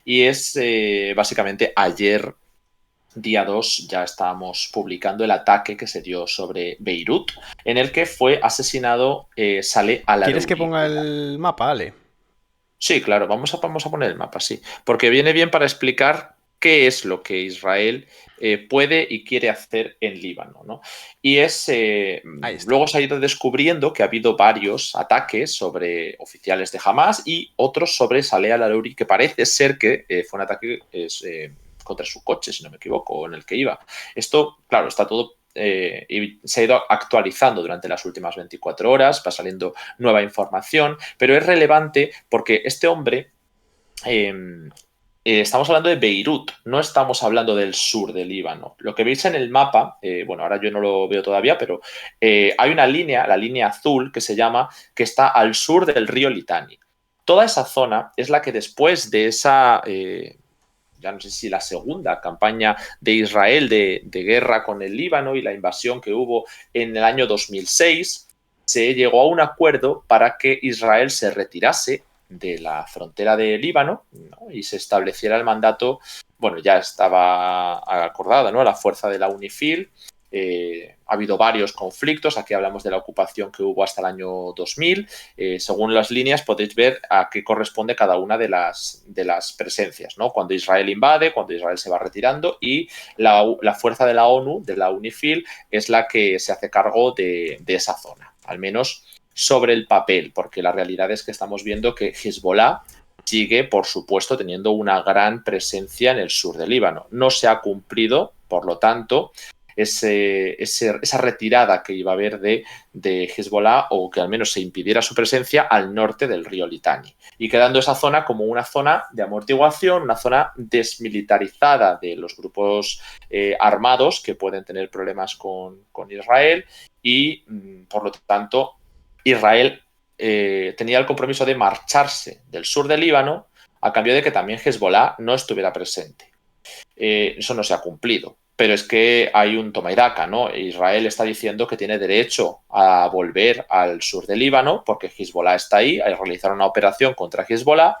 y es básicamente ayer, día 2, ya estábamos publicando el ataque que se dio sobre Beirut, en el que fue asesinado Saleh ¿Quieres que al-Arouri. ponga el mapa, Ale? Sí, claro, vamos a poner el mapa, sí, porque viene bien para explicar qué es lo que Israel puede y quiere hacer en Líbano, ¿no? Y Ahí está. luego se ha ido descubriendo que ha habido varios ataques sobre oficiales de Hamas y otros sobre Saleh al-Arouri, que parece ser que fue un ataque contra su coche, si no me equivoco, en el que iba. Esto, claro, está todo y se ha ido actualizando durante las últimas 24 horas, va saliendo nueva información, pero es relevante porque este hombre, eh, estamos hablando de Beirut, no estamos hablando del sur del Líbano. Lo que veis en el mapa, bueno, ahora yo no lo veo todavía, pero hay una línea, la línea azul, que se llama, que está al sur del río Litani. Toda esa zona es la que después de esa ya no sé si la segunda campaña de Israel de guerra con el Líbano y la invasión que hubo en el año 2006, se llegó a un acuerdo para que Israel se retirase de la frontera de Líbano, ¿no? Y se estableciera el mandato, bueno, ya estaba acordada, ¿no? La fuerza de la UNIFIL. Ha habido varios conflictos, aquí hablamos de la ocupación que hubo hasta el año 2000. Según las líneas podéis ver a qué corresponde cada una de las presencias, ¿no? Cuando Israel invade, cuando Israel se va retirando y la fuerza de la ONU, de la UNIFIL, es la que se hace cargo de esa zona, al menos sobre el papel, porque la realidad es que estamos viendo que Hezbollah sigue, por supuesto, teniendo una gran presencia en el sur del Líbano. No se ha cumplido, por lo tanto, esa retirada que iba a haber de Hezbollah, o que al menos se impidiera su presencia al norte del río Litani, y quedando esa zona como una zona de amortiguación, una zona desmilitarizada de los grupos armados que pueden tener problemas con Israel y, por lo tanto, Israel tenía el compromiso de marcharse del sur del Líbano a cambio de que también Hezbollah no estuviera presente. Eso no se ha cumplido. Pero es que hay un toma y daca, ¿no? Israel está diciendo que tiene derecho a volver al sur del Líbano porque Hezbollah está ahí, a realizar una operación contra Hezbollah,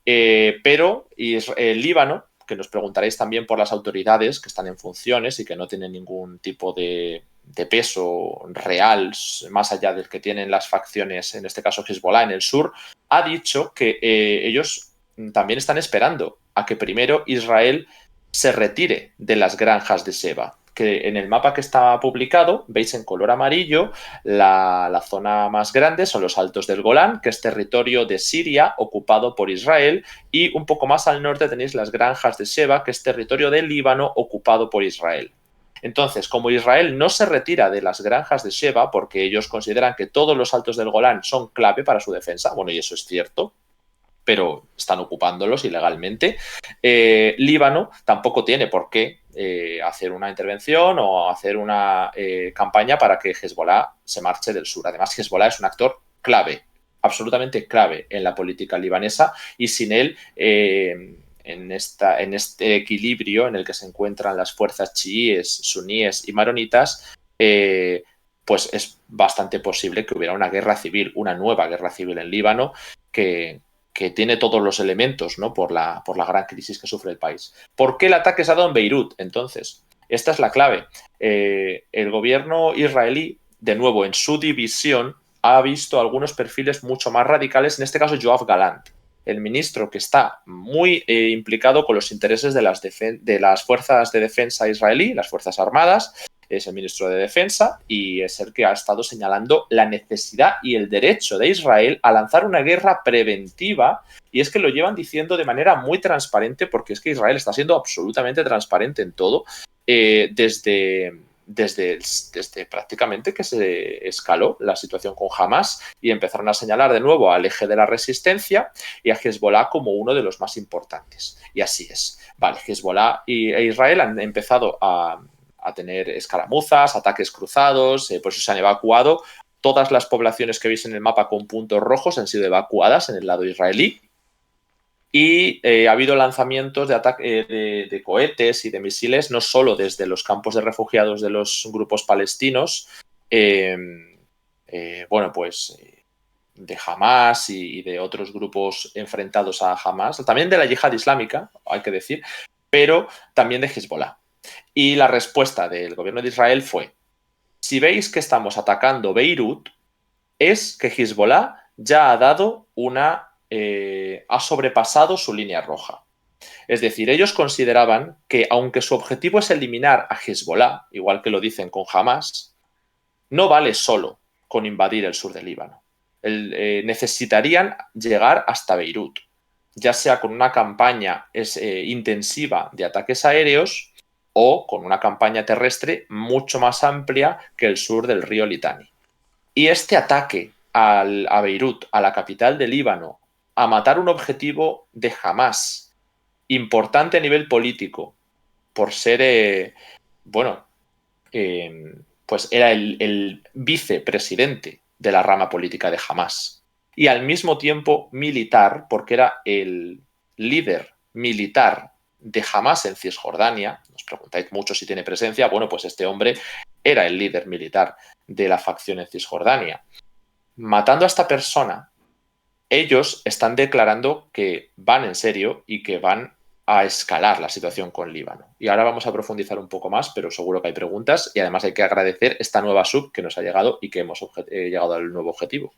pero el Líbano, que nos preguntaréis también por las autoridades que están en funciones y que no tienen ningún tipo de peso real más allá del que tienen las facciones, en este caso Hezbollah en el sur, ha dicho que ellos también están esperando a que primero Israel se retire de las granjas de Seba. Que en el mapa que está publicado veis en color amarillo la zona más grande son los Altos del Golán, que es territorio de Siria ocupado por Israel, y un poco más al norte tenéis las granjas de Sheba, que es territorio del Líbano ocupado por Israel. Entonces, como Israel no se retira de las granjas de Sheba porque ellos consideran que todos los Altos del Golán son clave para su defensa, bueno, y eso es cierto, pero están ocupándolos ilegalmente. Líbano tampoco tiene por qué hacer una intervención o hacer una campaña para que Hezbollah se marche del sur. Además, Hezbollah es un actor clave, absolutamente clave en la política libanesa, y sin él, en este equilibrio en el que se encuentran las fuerzas chiíes, suníes y maronitas, pues es bastante posible que hubiera una guerra civil, una nueva guerra civil en Líbano, que, que tiene todos los elementos, ¿no? Por la gran crisis que sufre el país. ¿Por qué el ataque se ha dado en Beirut? Entonces, esta es la clave. El gobierno israelí, de nuevo, en su división, ha visto algunos perfiles mucho más radicales, en este caso Yoav Galant, el ministro que está muy implicado con los intereses de las fuerzas de defensa israelí, las fuerzas armadas, es el ministro de Defensa y es el que ha estado señalando la necesidad y el derecho de Israel a lanzar una guerra preventiva, y es que lo llevan diciendo de manera muy transparente, porque es que Israel está siendo absolutamente transparente en todo, desde prácticamente que se escaló la situación con Hamas y empezaron a señalar de nuevo al eje de la resistencia y a Hezbollah como uno de los más importantes. Y así es. Vale, Hezbollah e Israel han empezado a tener escaramuzas, ataques cruzados, por eso se han evacuado. Todas las poblaciones que veis en el mapa con puntos rojos han sido evacuadas en el lado israelí. Y ha habido lanzamientos de cohetes y de misiles, no solo desde los campos de refugiados de los grupos palestinos, bueno, pues de Hamás y de otros grupos enfrentados a Hamás, también de la yihad islámica, hay que decir, pero también de Hezbollah. Y la respuesta del gobierno de Israel fue: si veis que estamos atacando Beirut, es que Hezbollah ya ha sobrepasado su línea roja. Es decir, ellos consideraban que aunque su objetivo es eliminar a Hezbollah, igual que lo dicen con Hamás, no vale solo con invadir el sur del Líbano. Necesitarían llegar hasta Beirut, ya sea con una campaña intensiva de ataques aéreos o con una campaña terrestre mucho más amplia que el sur del río Litani. Y este ataque a Beirut, a la capital del Líbano, a matar un objetivo de Hamás importante a nivel político, por ser, pues era el vicepresidente de la rama política de Hamás, y al mismo tiempo militar, porque era el líder militar de Hamás en Cisjordania. Nos preguntáis mucho si tiene presencia. Bueno, pues este hombre era el líder militar de la facción en Cisjordania. Matando a esta persona, ellos están declarando que van en serio y que van a escalar la situación con Líbano. Y ahora vamos a profundizar un poco más, pero seguro que hay preguntas, y además hay que agradecer esta nueva sub que nos ha llegado y que hemos llegado al nuevo objetivo.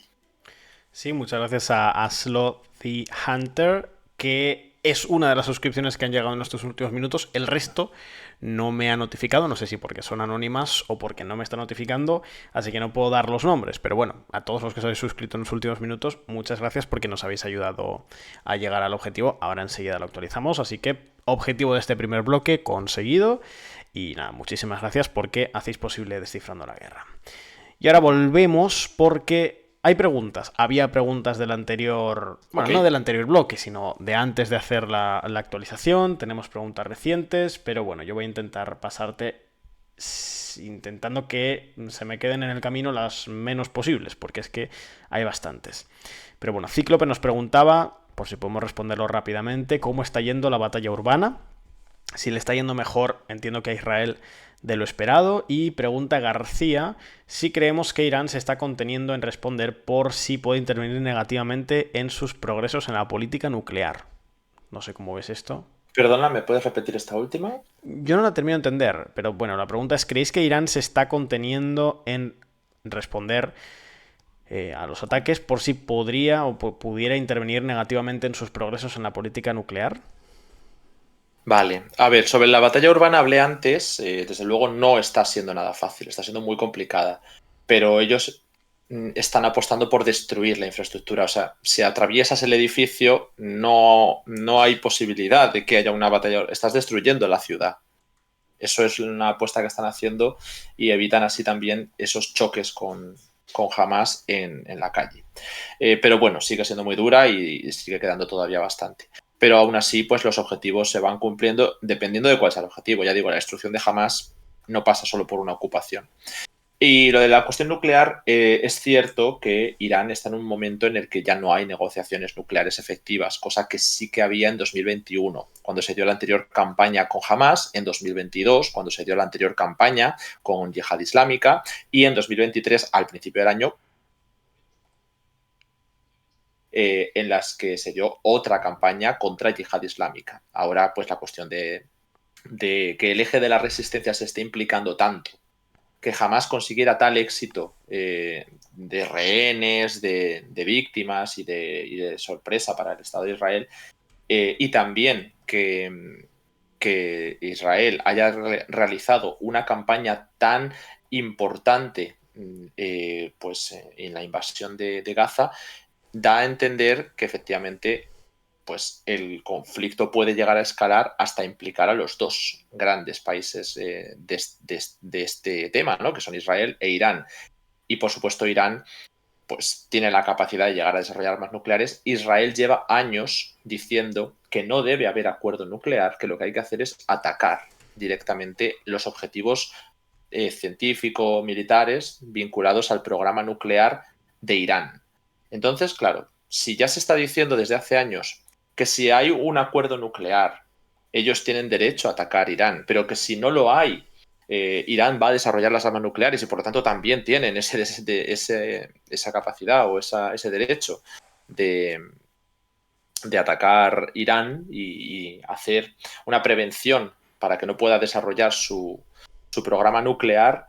Sí, muchas gracias a Slow the Hunter, que es una de las suscripciones que han llegado en estos últimos minutos. El resto no me ha notificado, no sé si porque son anónimas o porque no me está notificando, así que no puedo dar los nombres. Pero bueno, a todos los que os habéis suscrito en los últimos minutos, muchas gracias porque nos habéis ayudado a llegar al objetivo. Ahora enseguida lo actualizamos, así que objetivo de este primer bloque conseguido. Y nada, muchísimas gracias porque hacéis posible Descifrando la Guerra. Y ahora volvemos porque hay preguntas. Había preguntas del anterior... Bueno, okay, no del anterior bloque, sino de antes de hacer la actualización. Tenemos preguntas recientes, pero bueno, yo voy a intentar pasarte intentando que se me queden en el camino las menos posibles, porque es que hay bastantes. Pero bueno, Cíclope nos preguntaba, por si podemos responderlo rápidamente, cómo está yendo la batalla urbana. Si le está yendo mejor, entiendo que a Israel, de lo esperado. Y pregunta García si creemos que Irán se está conteniendo en responder por si puede intervenir negativamente en sus progresos en la política nuclear. No sé cómo ves esto. Perdona, ¿me puedes repetir esta última? Yo no la termino de entender, pero bueno, la pregunta es: ¿creéis que Irán se está conteniendo en responder a los ataques por si podría o pudiera intervenir negativamente en sus progresos en la política nuclear? Vale, a ver, sobre la batalla urbana hablé antes. Desde luego no está siendo nada fácil, está siendo muy complicada, pero ellos están apostando por destruir la infraestructura. O sea, si atraviesas el edificio no hay posibilidad de que haya una batalla, estás destruyendo la ciudad. Eso es una apuesta que están haciendo y evitan así también esos choques con Hamás en la calle. Pero bueno, sigue siendo muy dura y sigue quedando todavía bastante. Pero aún así, pues los objetivos se van cumpliendo dependiendo de cuál sea el objetivo. Ya digo, la destrucción de Hamás no pasa solo por una ocupación. Y lo de la cuestión nuclear, es cierto que Irán está en un momento en el que ya no hay negociaciones nucleares efectivas, cosa que sí que había en 2021, cuando se dio la anterior campaña con Hamás, en 2022, cuando se dio la anterior campaña con Yihad Islámica, y en 2023, al principio del año, en las que se dio otra campaña contra Yihad Islámica. Ahora, pues la cuestión de que el eje de la resistencia se esté implicando tanto, que jamás consiguiera tal éxito de rehenes, de víctimas y de sorpresa para el Estado de Israel, y también que Israel haya realizado una campaña tan importante en la invasión de Gaza, da a entender que efectivamente pues el conflicto puede llegar a escalar hasta implicar a los dos grandes países de este tema, ¿no? Que son Israel e Irán. Y por supuesto Irán pues tiene la capacidad de llegar a desarrollar armas nucleares. Israel lleva años diciendo que no debe haber acuerdo nuclear, que lo que hay que hacer es atacar directamente los objetivos científico-militares vinculados al programa nuclear de Irán. Entonces, claro, si ya se está diciendo desde hace años que si hay un acuerdo nuclear, ellos tienen derecho a atacar Irán, pero que si no lo hay, Irán va a desarrollar las armas nucleares y por lo tanto también tienen esa capacidad o ese derecho de, de atacar Irán y hacer una prevención para que no pueda desarrollar su programa nuclear,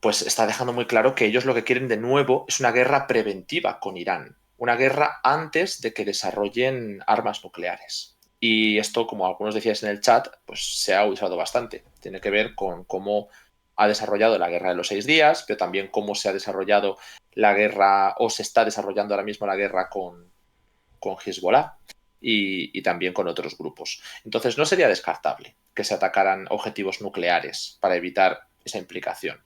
pues está dejando muy claro que ellos lo que quieren de nuevo es una guerra preventiva con Irán, una guerra antes de que desarrollen armas nucleares. Y esto, como algunos decíais en el chat, pues se ha usado bastante. Tiene que ver con cómo ha desarrollado la guerra de los 6 días, pero también cómo se ha desarrollado la guerra, o se está desarrollando ahora mismo la guerra con Hezbollah y también con otros grupos. Entonces, no sería descartable que se atacaran objetivos nucleares para evitar esa implicación.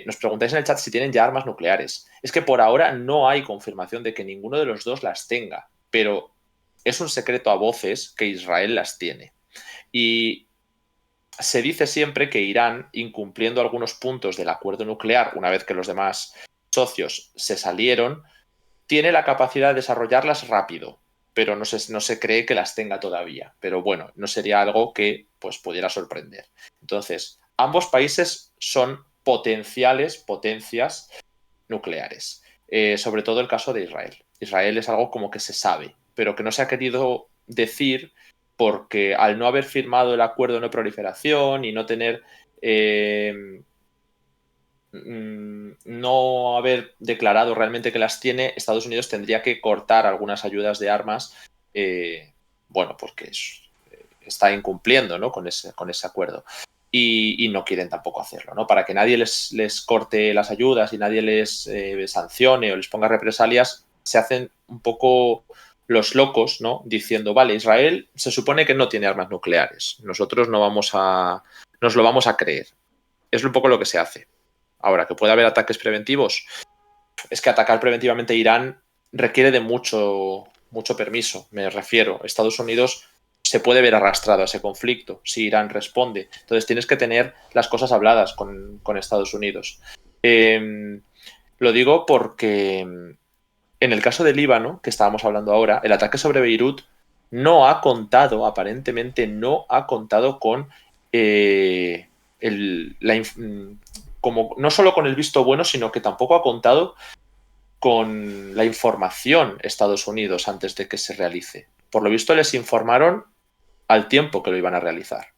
Nos preguntáis en el chat si tienen ya armas nucleares. Es que por ahora no hay confirmación de que ninguno de los dos las tenga, pero es un secreto a voces que Israel las tiene. Y se dice siempre que Irán, incumpliendo algunos puntos del acuerdo nuclear, una vez que los demás socios se salieron, tiene la capacidad de desarrollarlas rápido, pero no se cree que las tenga todavía. Pero bueno, no sería algo que pues, pudiera sorprender. Entonces, ambos países son potenciales potencias nucleares. Sobre todo el caso de Israel. Israel es algo como que se sabe, pero que no se ha querido decir porque al no haber firmado el acuerdo de no proliferación y no tener no haber declarado realmente que las tiene, Estados Unidos tendría que cortar algunas ayudas de armas, bueno, porque está incumpliendo, ¿no? con ese acuerdo. Y no quieren tampoco hacerlo, ¿no? Para que nadie les corte las ayudas y nadie les sancione o les ponga represalias, se hacen un poco los locos, ¿no? Diciendo, vale, Israel se supone que no tiene armas nucleares, nosotros nos lo vamos a creer. Es un poco lo que se hace. Ahora, que puede haber ataques preventivos, es que atacar preventivamente a Irán requiere de mucho permiso. Me refiero, Estados Unidos se puede ver arrastrado a ese conflicto si Irán responde. Entonces tienes que tener las cosas habladas con Estados Unidos. Lo digo porque en el caso de Líbano, que estábamos hablando ahora, el ataque sobre Beirut no ha contado, aparentemente no ha contado con como no solo con el visto bueno, sino que tampoco ha contado con la información Estados Unidos antes de que se realice. Por lo visto les informaron al tiempo que lo iban a realizar.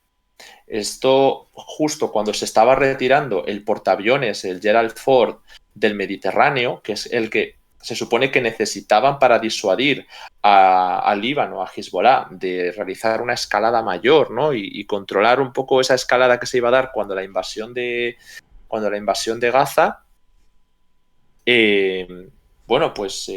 Esto justo cuando se estaba retirando el portaaviones, el Gerald Ford del Mediterráneo, que es el que se supone que necesitaban para disuadir al Líbano, a Hezbollah, de realizar una escalada mayor, ¿no? Y controlar un poco esa escalada que se iba a dar cuando la invasión de Gaza, bueno, pues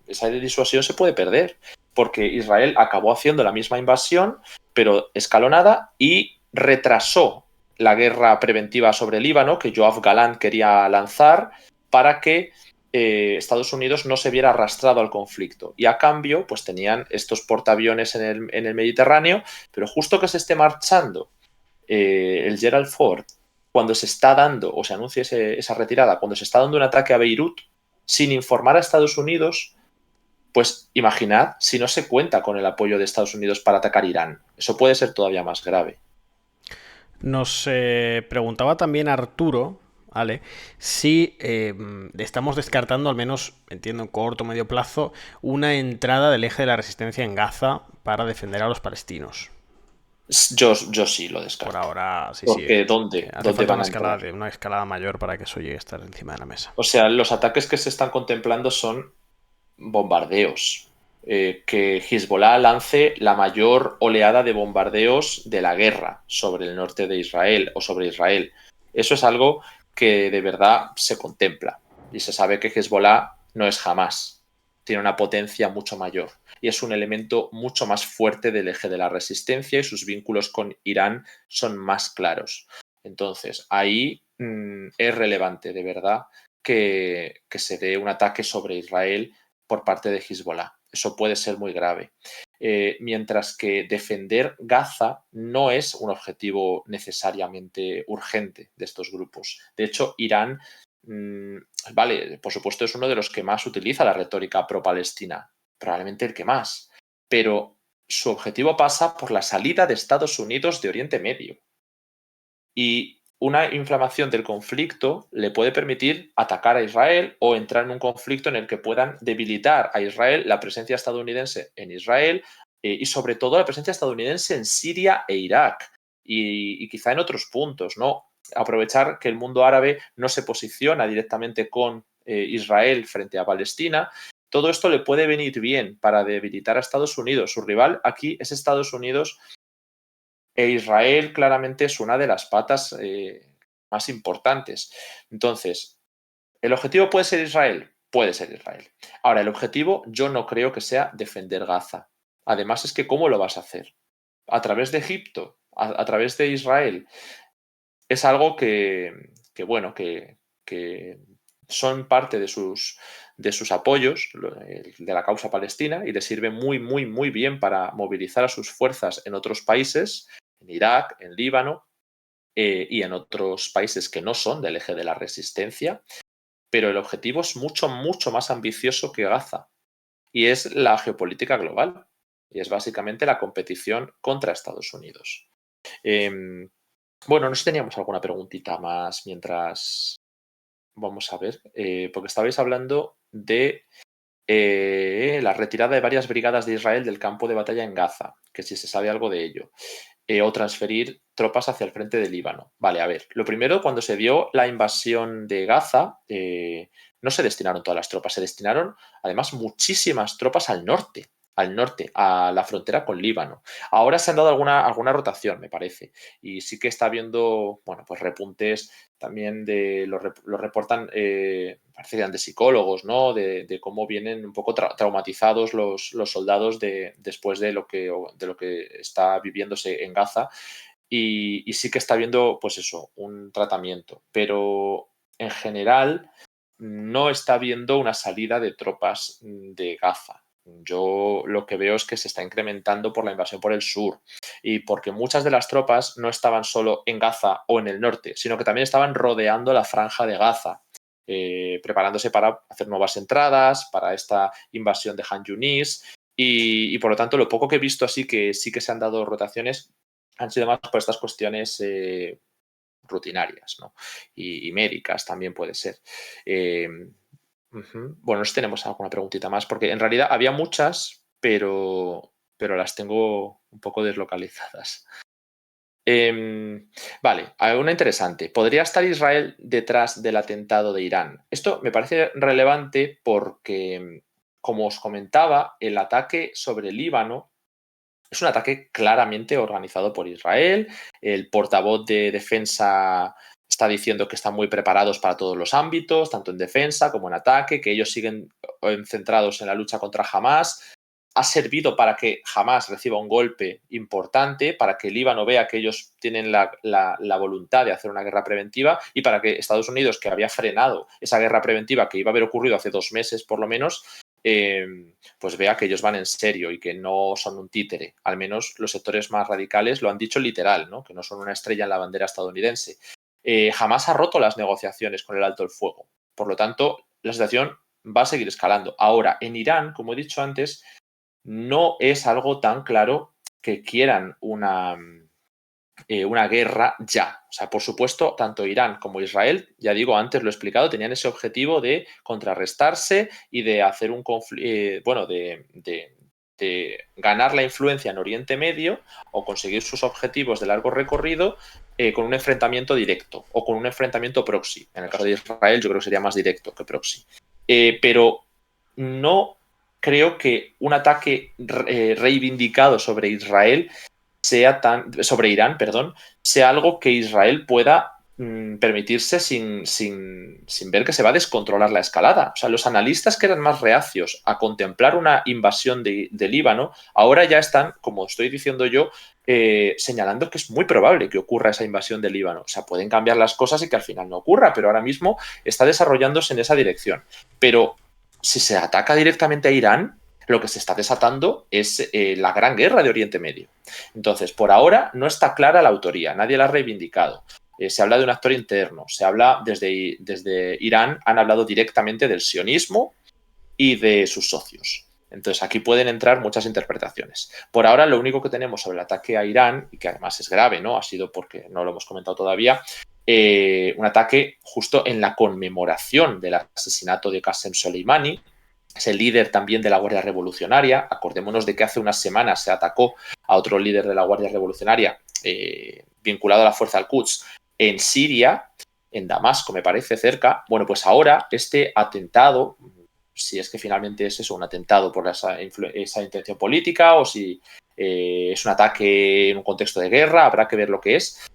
esa disuasión se puede perder, porque Israel acabó haciendo la misma invasión, pero escalonada, y retrasó la guerra preventiva sobre el Líbano que Yoav Galán quería lanzar para que Estados Unidos no se viera arrastrado al conflicto. Y a cambio, pues tenían estos portaaviones en el Mediterráneo, pero justo que se esté marchando el Gerald Ford, cuando se está dando, o se anuncia esa retirada, cuando se está dando un ataque a Beirut, sin informar a Estados Unidos, pues imaginad si no se cuenta con el apoyo de Estados Unidos para atacar Irán. Eso puede ser todavía más grave. Nos preguntaba también Arturo, ¿vale? Si estamos descartando, al menos, entiendo, en corto o medio plazo, una entrada del eje de la resistencia en Gaza para defender a los palestinos. Yo sí lo descarto. Por ahora, sí, porque sí. ¿dónde Hace falta van a entrar? una escalada mayor para que eso llegue a estar encima de la mesa. O sea, los ataques que se están contemplando son bombardeos. Que Hezbollah lance la mayor oleada de bombardeos de la guerra sobre el norte de Israel o sobre Israel. Eso es algo que de verdad se contempla. Y se sabe que Hezbollah no es Hamás. Tiene una potencia mucho mayor. Y es un elemento mucho más fuerte del eje de la resistencia y sus vínculos con Irán son más claros. Entonces, ahí es relevante, de verdad, que se dé un ataque sobre Israel por parte de Hezbollah. Eso puede ser muy grave. Mientras que defender Gaza no es un objetivo necesariamente urgente de estos grupos. De hecho, Irán, vale, por supuesto es uno de los que más utiliza la retórica pro-palestina, probablemente el que más, pero su objetivo pasa por la salida de Estados Unidos de Oriente Medio. Y una inflamación del conflicto le puede permitir atacar a Israel o entrar en un conflicto en el que puedan debilitar a Israel, la presencia estadounidense en Israel y sobre todo la presencia estadounidense en Siria e Irak y quizá en otros puntos, ¿no? Aprovechar que el mundo árabe no se posiciona directamente con Israel frente a Palestina. Todo esto le puede venir bien para debilitar a Estados Unidos. Su rival aquí es Estados Unidos e Israel claramente es una de las patas más importantes. Entonces, ¿el objetivo puede ser Israel? Puede ser Israel. Ahora, el objetivo yo no creo que sea defender Gaza. Además es que ¿cómo lo vas a hacer? ¿A través de Egipto? ¿A través de Israel? Es algo que son parte de sus apoyos de la causa palestina y le sirve muy, muy, muy bien para movilizar a sus fuerzas en otros países, en Irak, en Líbano y en otros países que no son del eje de la resistencia, pero el objetivo es mucho, mucho más ambicioso que Gaza y es la geopolítica global y es básicamente la competición contra Estados Unidos. Bueno, no sé si teníamos alguna preguntita más mientras vamos a ver, porque estabais hablando de la retirada de varias brigadas de Israel del campo de batalla en Gaza, que si se sabe algo de ello, o transferir tropas hacia el frente del Líbano. Vale, a ver, lo primero, cuando se dio la invasión de Gaza, no se destinaron todas las tropas, se destinaron además muchísimas tropas al norte, a la frontera con Líbano. Ahora se han dado alguna rotación, me parece, y sí que está habiendo, bueno, pues repuntes también lo reportan, parece que eran de psicólogos, ¿no? De cómo vienen un poco traumatizados los soldados después de lo que está viviéndose en Gaza y sí que está habiendo, pues eso, un tratamiento, pero en general no está habiendo una salida de tropas de Gaza. Yo lo que veo es que se está incrementando por la invasión por el sur y porque muchas de las tropas no estaban solo en Gaza o en el norte, sino que también estaban rodeando la franja de Gaza, preparándose para hacer nuevas entradas, para esta invasión de Han Yunis y por lo tanto lo poco que he visto así que sí que se han dado rotaciones han sido más por estas cuestiones rutinarias, ¿no? Y médicas también puede ser. Bueno, no sé si tenemos alguna preguntita más, porque en realidad había muchas, pero las tengo un poco deslocalizadas. Vale, una interesante. ¿Podría estar Israel detrás del atentado de Irán? Esto me parece relevante porque, como os comentaba, el ataque sobre el Líbano es un ataque claramente organizado por Israel. El portavoz de defensa está diciendo que están muy preparados para todos los ámbitos, tanto en defensa como en ataque, que ellos siguen centrados en la lucha contra Hamas. Ha servido para que Hamas reciba un golpe importante, para que el Líbano vea que ellos tienen la voluntad de hacer una guerra preventiva y para que Estados Unidos, que había frenado esa guerra preventiva que iba a haber ocurrido hace 2 meses por lo menos, pues vea que ellos van en serio y que no son un títere. Al menos los sectores más radicales lo han dicho literal, ¿no? Que no son una estrella en la bandera estadounidense. Jamás ha roto las negociaciones con el alto el fuego. Por lo tanto, la situación va a seguir escalando. Ahora, en Irán, como he dicho antes, no es algo tan claro que quieran una guerra ya. O sea, por supuesto, tanto Irán como Israel, ya digo, antes lo he explicado, tenían ese objetivo de contrarrestarse y de hacer un conflicto, bueno, de ganar la influencia en Oriente Medio o conseguir sus objetivos de largo recorrido con un enfrentamiento directo o con un enfrentamiento proxy. En el caso de Israel, yo creo que sería más directo que proxy. Pero no creo que un ataque reivindicado sobre Israel sobre Irán, perdón, sea algo que Israel pueda permitirse sin ver que se va a descontrolar la escalada. O sea, los analistas que eran más reacios a contemplar una invasión de Líbano, ahora ya están, como estoy diciendo yo, señalando que es muy probable que ocurra esa invasión de Líbano. O sea, pueden cambiar las cosas y que al final no ocurra, pero ahora mismo está desarrollándose en esa dirección. Pero si se ataca directamente a Irán, lo que se está desatando es la gran guerra de Oriente Medio. Entonces, por ahora no está clara la autoría, nadie la ha reivindicado. Se habla de un actor interno, se habla desde Irán, han hablado directamente del sionismo y de sus socios. Entonces aquí pueden entrar muchas interpretaciones. Por ahora lo único que tenemos sobre el ataque a Irán, y que además es grave, ¿no? Ha sido porque no lo hemos comentado todavía, un ataque justo en la conmemoración del asesinato de Qasem Soleimani. Es el líder también de la Guardia Revolucionaria. Acordémonos de que hace unas semanas se atacó a otro líder de la Guardia Revolucionaria vinculado a la Fuerza al-Quds en Siria, en Damasco, me parece, cerca. Bueno, pues ahora este atentado, si es que finalmente es eso, un atentado por esa intención política o si es un ataque en un contexto de guerra, habrá que ver lo que es.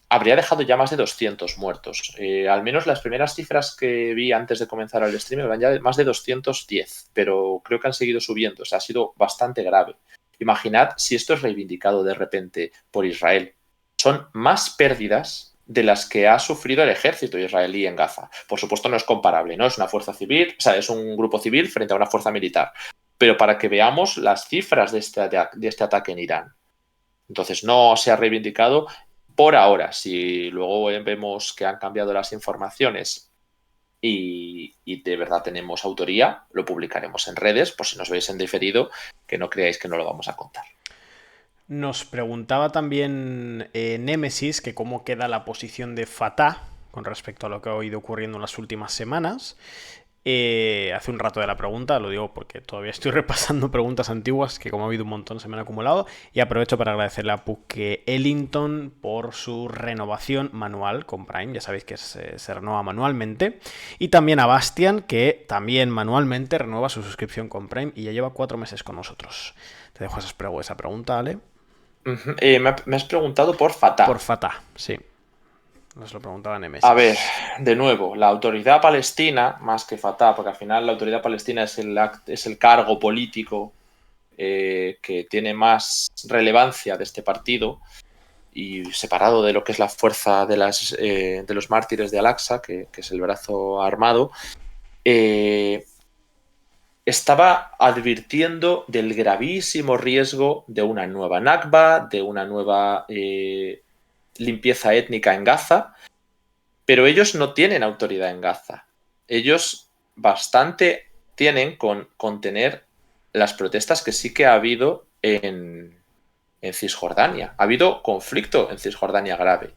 Habría dejado ya más de 200 muertos. Al menos las primeras cifras que vi antes de comenzar el stream eran ya más de 210, pero creo que han seguido subiendo. O sea, ha sido bastante grave. Imaginad si esto es reivindicado de repente por Israel. Son más pérdidas de las que ha sufrido el ejército israelí en Gaza. Por supuesto no es comparable, ¿no? Es una fuerza civil, o sea, es un grupo civil frente a una fuerza militar. Pero para que veamos las cifras de este ataque en Irán. Entonces no se ha reivindicado por ahora. Si luego vemos que han cambiado las informaciones y de verdad tenemos autoría, lo publicaremos en redes, por si nos veis en diferido, que no creáis que no lo vamos a contar. Nos preguntaba también Némesis que cómo queda la posición de Fatah con respecto a lo que ha ido ocurriendo en las últimas semanas. Hace un rato de la pregunta, lo digo porque todavía estoy repasando preguntas antiguas que como ha habido un montón se me han acumulado, y aprovecho para agradecerle a Puke Ellington por su renovación manual con Prime, ya sabéis que se renueva manualmente, y también a Bastian, que también manualmente renueva su suscripción con Prime y ya lleva 4 meses con nosotros. Te dejo esa pregunta, Ale. Me has preguntado por Fatah. Por Fatah, sí. Nos lo preguntaba Nemesis. A ver, de nuevo, la autoridad palestina, más que Fatah, porque al final la autoridad palestina es el cargo político que tiene más relevancia de este partido y separado de lo que es la fuerza de los mártires de Al-Aqsa, que es el brazo armado, estaba advirtiendo del gravísimo riesgo de una nueva Nakba, de una nueva limpieza étnica en Gaza, pero ellos no tienen autoridad en Gaza. Ellos bastante tienen con contener las protestas que sí que ha habido en Cisjordania. Ha habido conflicto en Cisjordania grave.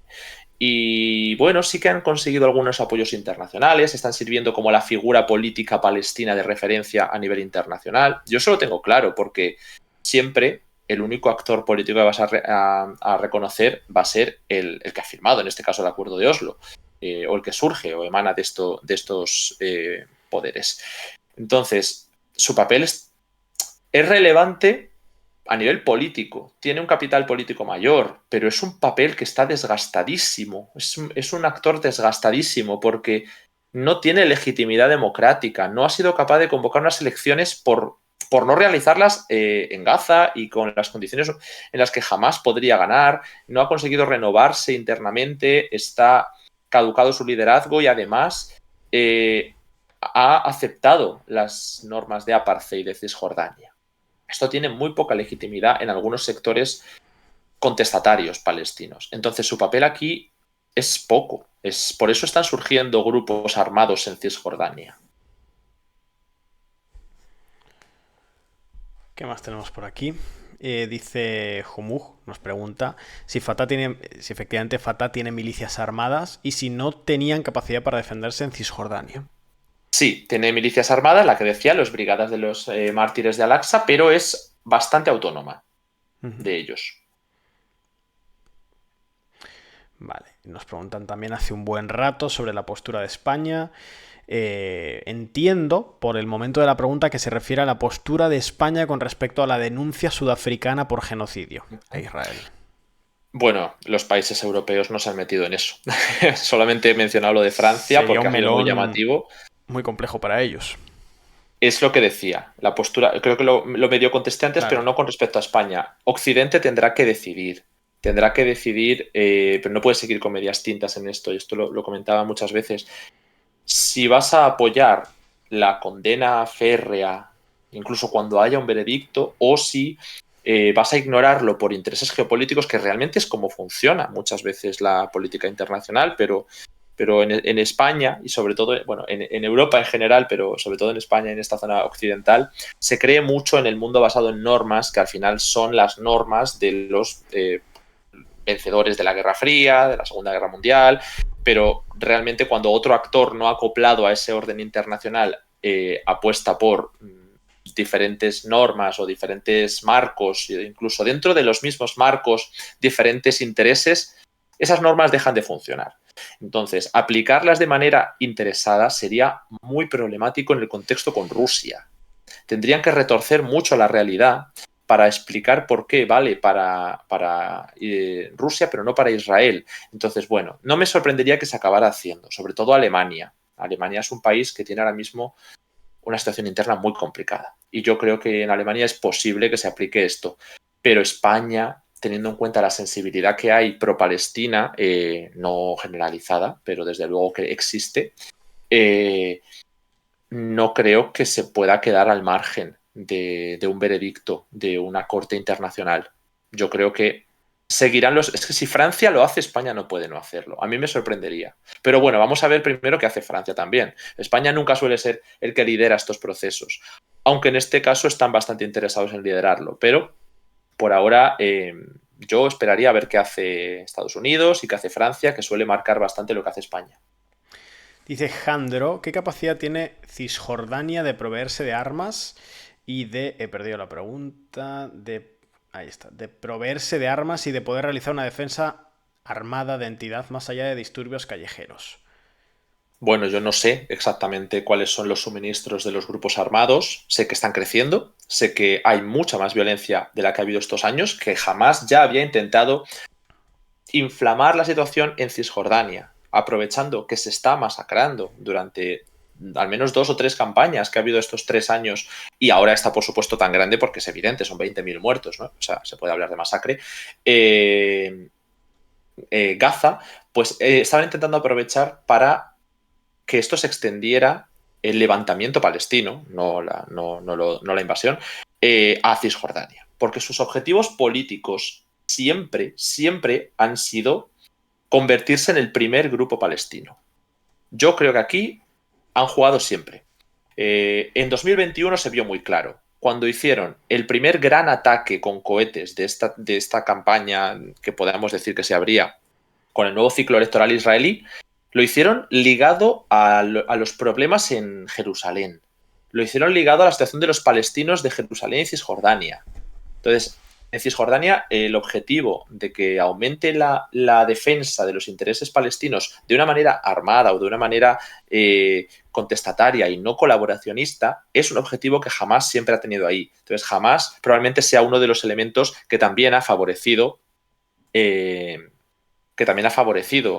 Y bueno, sí que han conseguido algunos apoyos internacionales, están sirviendo como la figura política palestina de referencia a nivel internacional. Yo eso lo tengo claro, porque siempre el único actor político que vas a reconocer va a ser el que ha firmado, en este caso, el Acuerdo de Oslo, o el que surge o emana de estos poderes. Entonces, su papel es relevante a nivel político, tiene un capital político mayor, pero es un papel que está desgastadísimo, es un actor desgastadísimo porque no tiene legitimidad democrática, no ha sido capaz de convocar unas elecciones por no realizarlas en Gaza y con las condiciones en las que jamás podría ganar, no ha conseguido renovarse internamente, está caducado su liderazgo y además ha aceptado las normas de apartheid de Cisjordania. Esto tiene muy poca legitimidad en algunos sectores contestatarios palestinos. Entonces, su papel aquí es poco. Por eso están surgiendo grupos armados en Cisjordania. ¿Qué más tenemos por aquí? Dice Humug, nos pregunta si efectivamente Fatah tiene milicias armadas y si no tenían capacidad para defenderse en Cisjordania. Sí, tiene milicias armadas, la que decía, los brigadas de los mártires de Al-Aqsa, pero es bastante autónoma de ellos. Vale, nos preguntan también hace un buen rato sobre la postura de España. Entiendo por el momento de la pregunta que se refiere a la postura de España con respecto a la denuncia sudafricana por genocidio a Israel. Bueno, los países europeos no se han metido en eso. Solamente he mencionado lo de Francia porque ha sido muy llamativo. Muy complejo para ellos. Es lo que decía, la postura, creo que lo medio contesté antes, claro, pero no con respecto a España. Occidente tendrá que decidir, pero no puede seguir con medias tintas en esto, y esto lo comentaba muchas veces. Si vas a apoyar la condena férrea, incluso cuando haya un veredicto, o si vas a ignorarlo por intereses geopolíticos, que realmente es como funciona muchas veces la política internacional, pero pero en España y sobre todo, bueno, en Europa en general, pero sobre todo en España, en esta zona occidental, se cree mucho en el mundo basado en normas, que al final son las normas de los vencedores de la Guerra Fría, de la Segunda Guerra Mundial, pero realmente cuando otro actor no acoplado a ese orden internacional apuesta por diferentes normas o diferentes marcos, incluso dentro de los mismos marcos, diferentes intereses, esas normas dejan de funcionar. Entonces, aplicarlas de manera interesada sería muy problemático en el contexto con Rusia. Tendrían que retorcer mucho la realidad para explicar por qué vale para Rusia, pero no para Israel. Entonces, bueno, no me sorprendería que se acabara haciendo, sobre todo Alemania. Alemania es un país que tiene ahora mismo una situación interna muy complicada. Y yo creo que en Alemania es posible que se aplique esto. Pero España, teniendo en cuenta la sensibilidad que hay pro-Palestina, no generalizada, pero desde luego que existe, no creo que se pueda quedar al margen de un veredicto de una corte internacional. Yo creo que seguirán los... Es que si Francia lo hace, España no puede no hacerlo. A mí me sorprendería. Pero bueno, vamos a ver primero qué hace Francia también. España nunca suele ser el que lidera estos procesos, aunque en este caso están bastante interesados en liderarlo. Pero por ahora yo esperaría a ver qué hace Estados Unidos y qué hace Francia, que suele marcar bastante lo que hace España. Dice Jandro, ¿qué capacidad tiene Cisjordania de proveerse de armas y de... He perdido la pregunta. Ahí está. De proveerse de armas y de poder realizar una defensa armada de entidad más allá de disturbios callejeros? Bueno, yo no sé exactamente cuáles son los suministros de los grupos armados. Sé que están creciendo, sé que hay mucha más violencia de la que ha habido estos años, que jamás ya había intentado inflamar la situación en Cisjordania, aprovechando que se está masacrando durante al menos 2 o 3 campañas que ha habido estos 3 años y ahora está, por supuesto, tan grande porque es evidente, son 20.000 muertos, ¿no? O sea, se puede hablar de masacre. Gaza, pues estaban intentando aprovechar para que esto se extendiera el levantamiento palestino, no la invasión, a Cisjordania. Porque sus objetivos políticos siempre han sido convertirse en el primer grupo palestino. Yo creo que aquí han jugado siempre. En 2021 se vio muy claro. Cuando hicieron el primer gran ataque con cohetes de esta campaña que podamos decir que se abría con el nuevo ciclo electoral israelí, lo hicieron ligado a los problemas en Jerusalén. Lo hicieron ligado a la situación de los palestinos de Jerusalén y Cisjordania. Entonces, en Cisjordania, el objetivo de que aumente la defensa de los intereses palestinos de una manera armada o de una manera contestataria y no colaboracionista es un objetivo que jamás siempre ha tenido ahí. Entonces, jamás probablemente sea uno de los elementos que también ha favorecido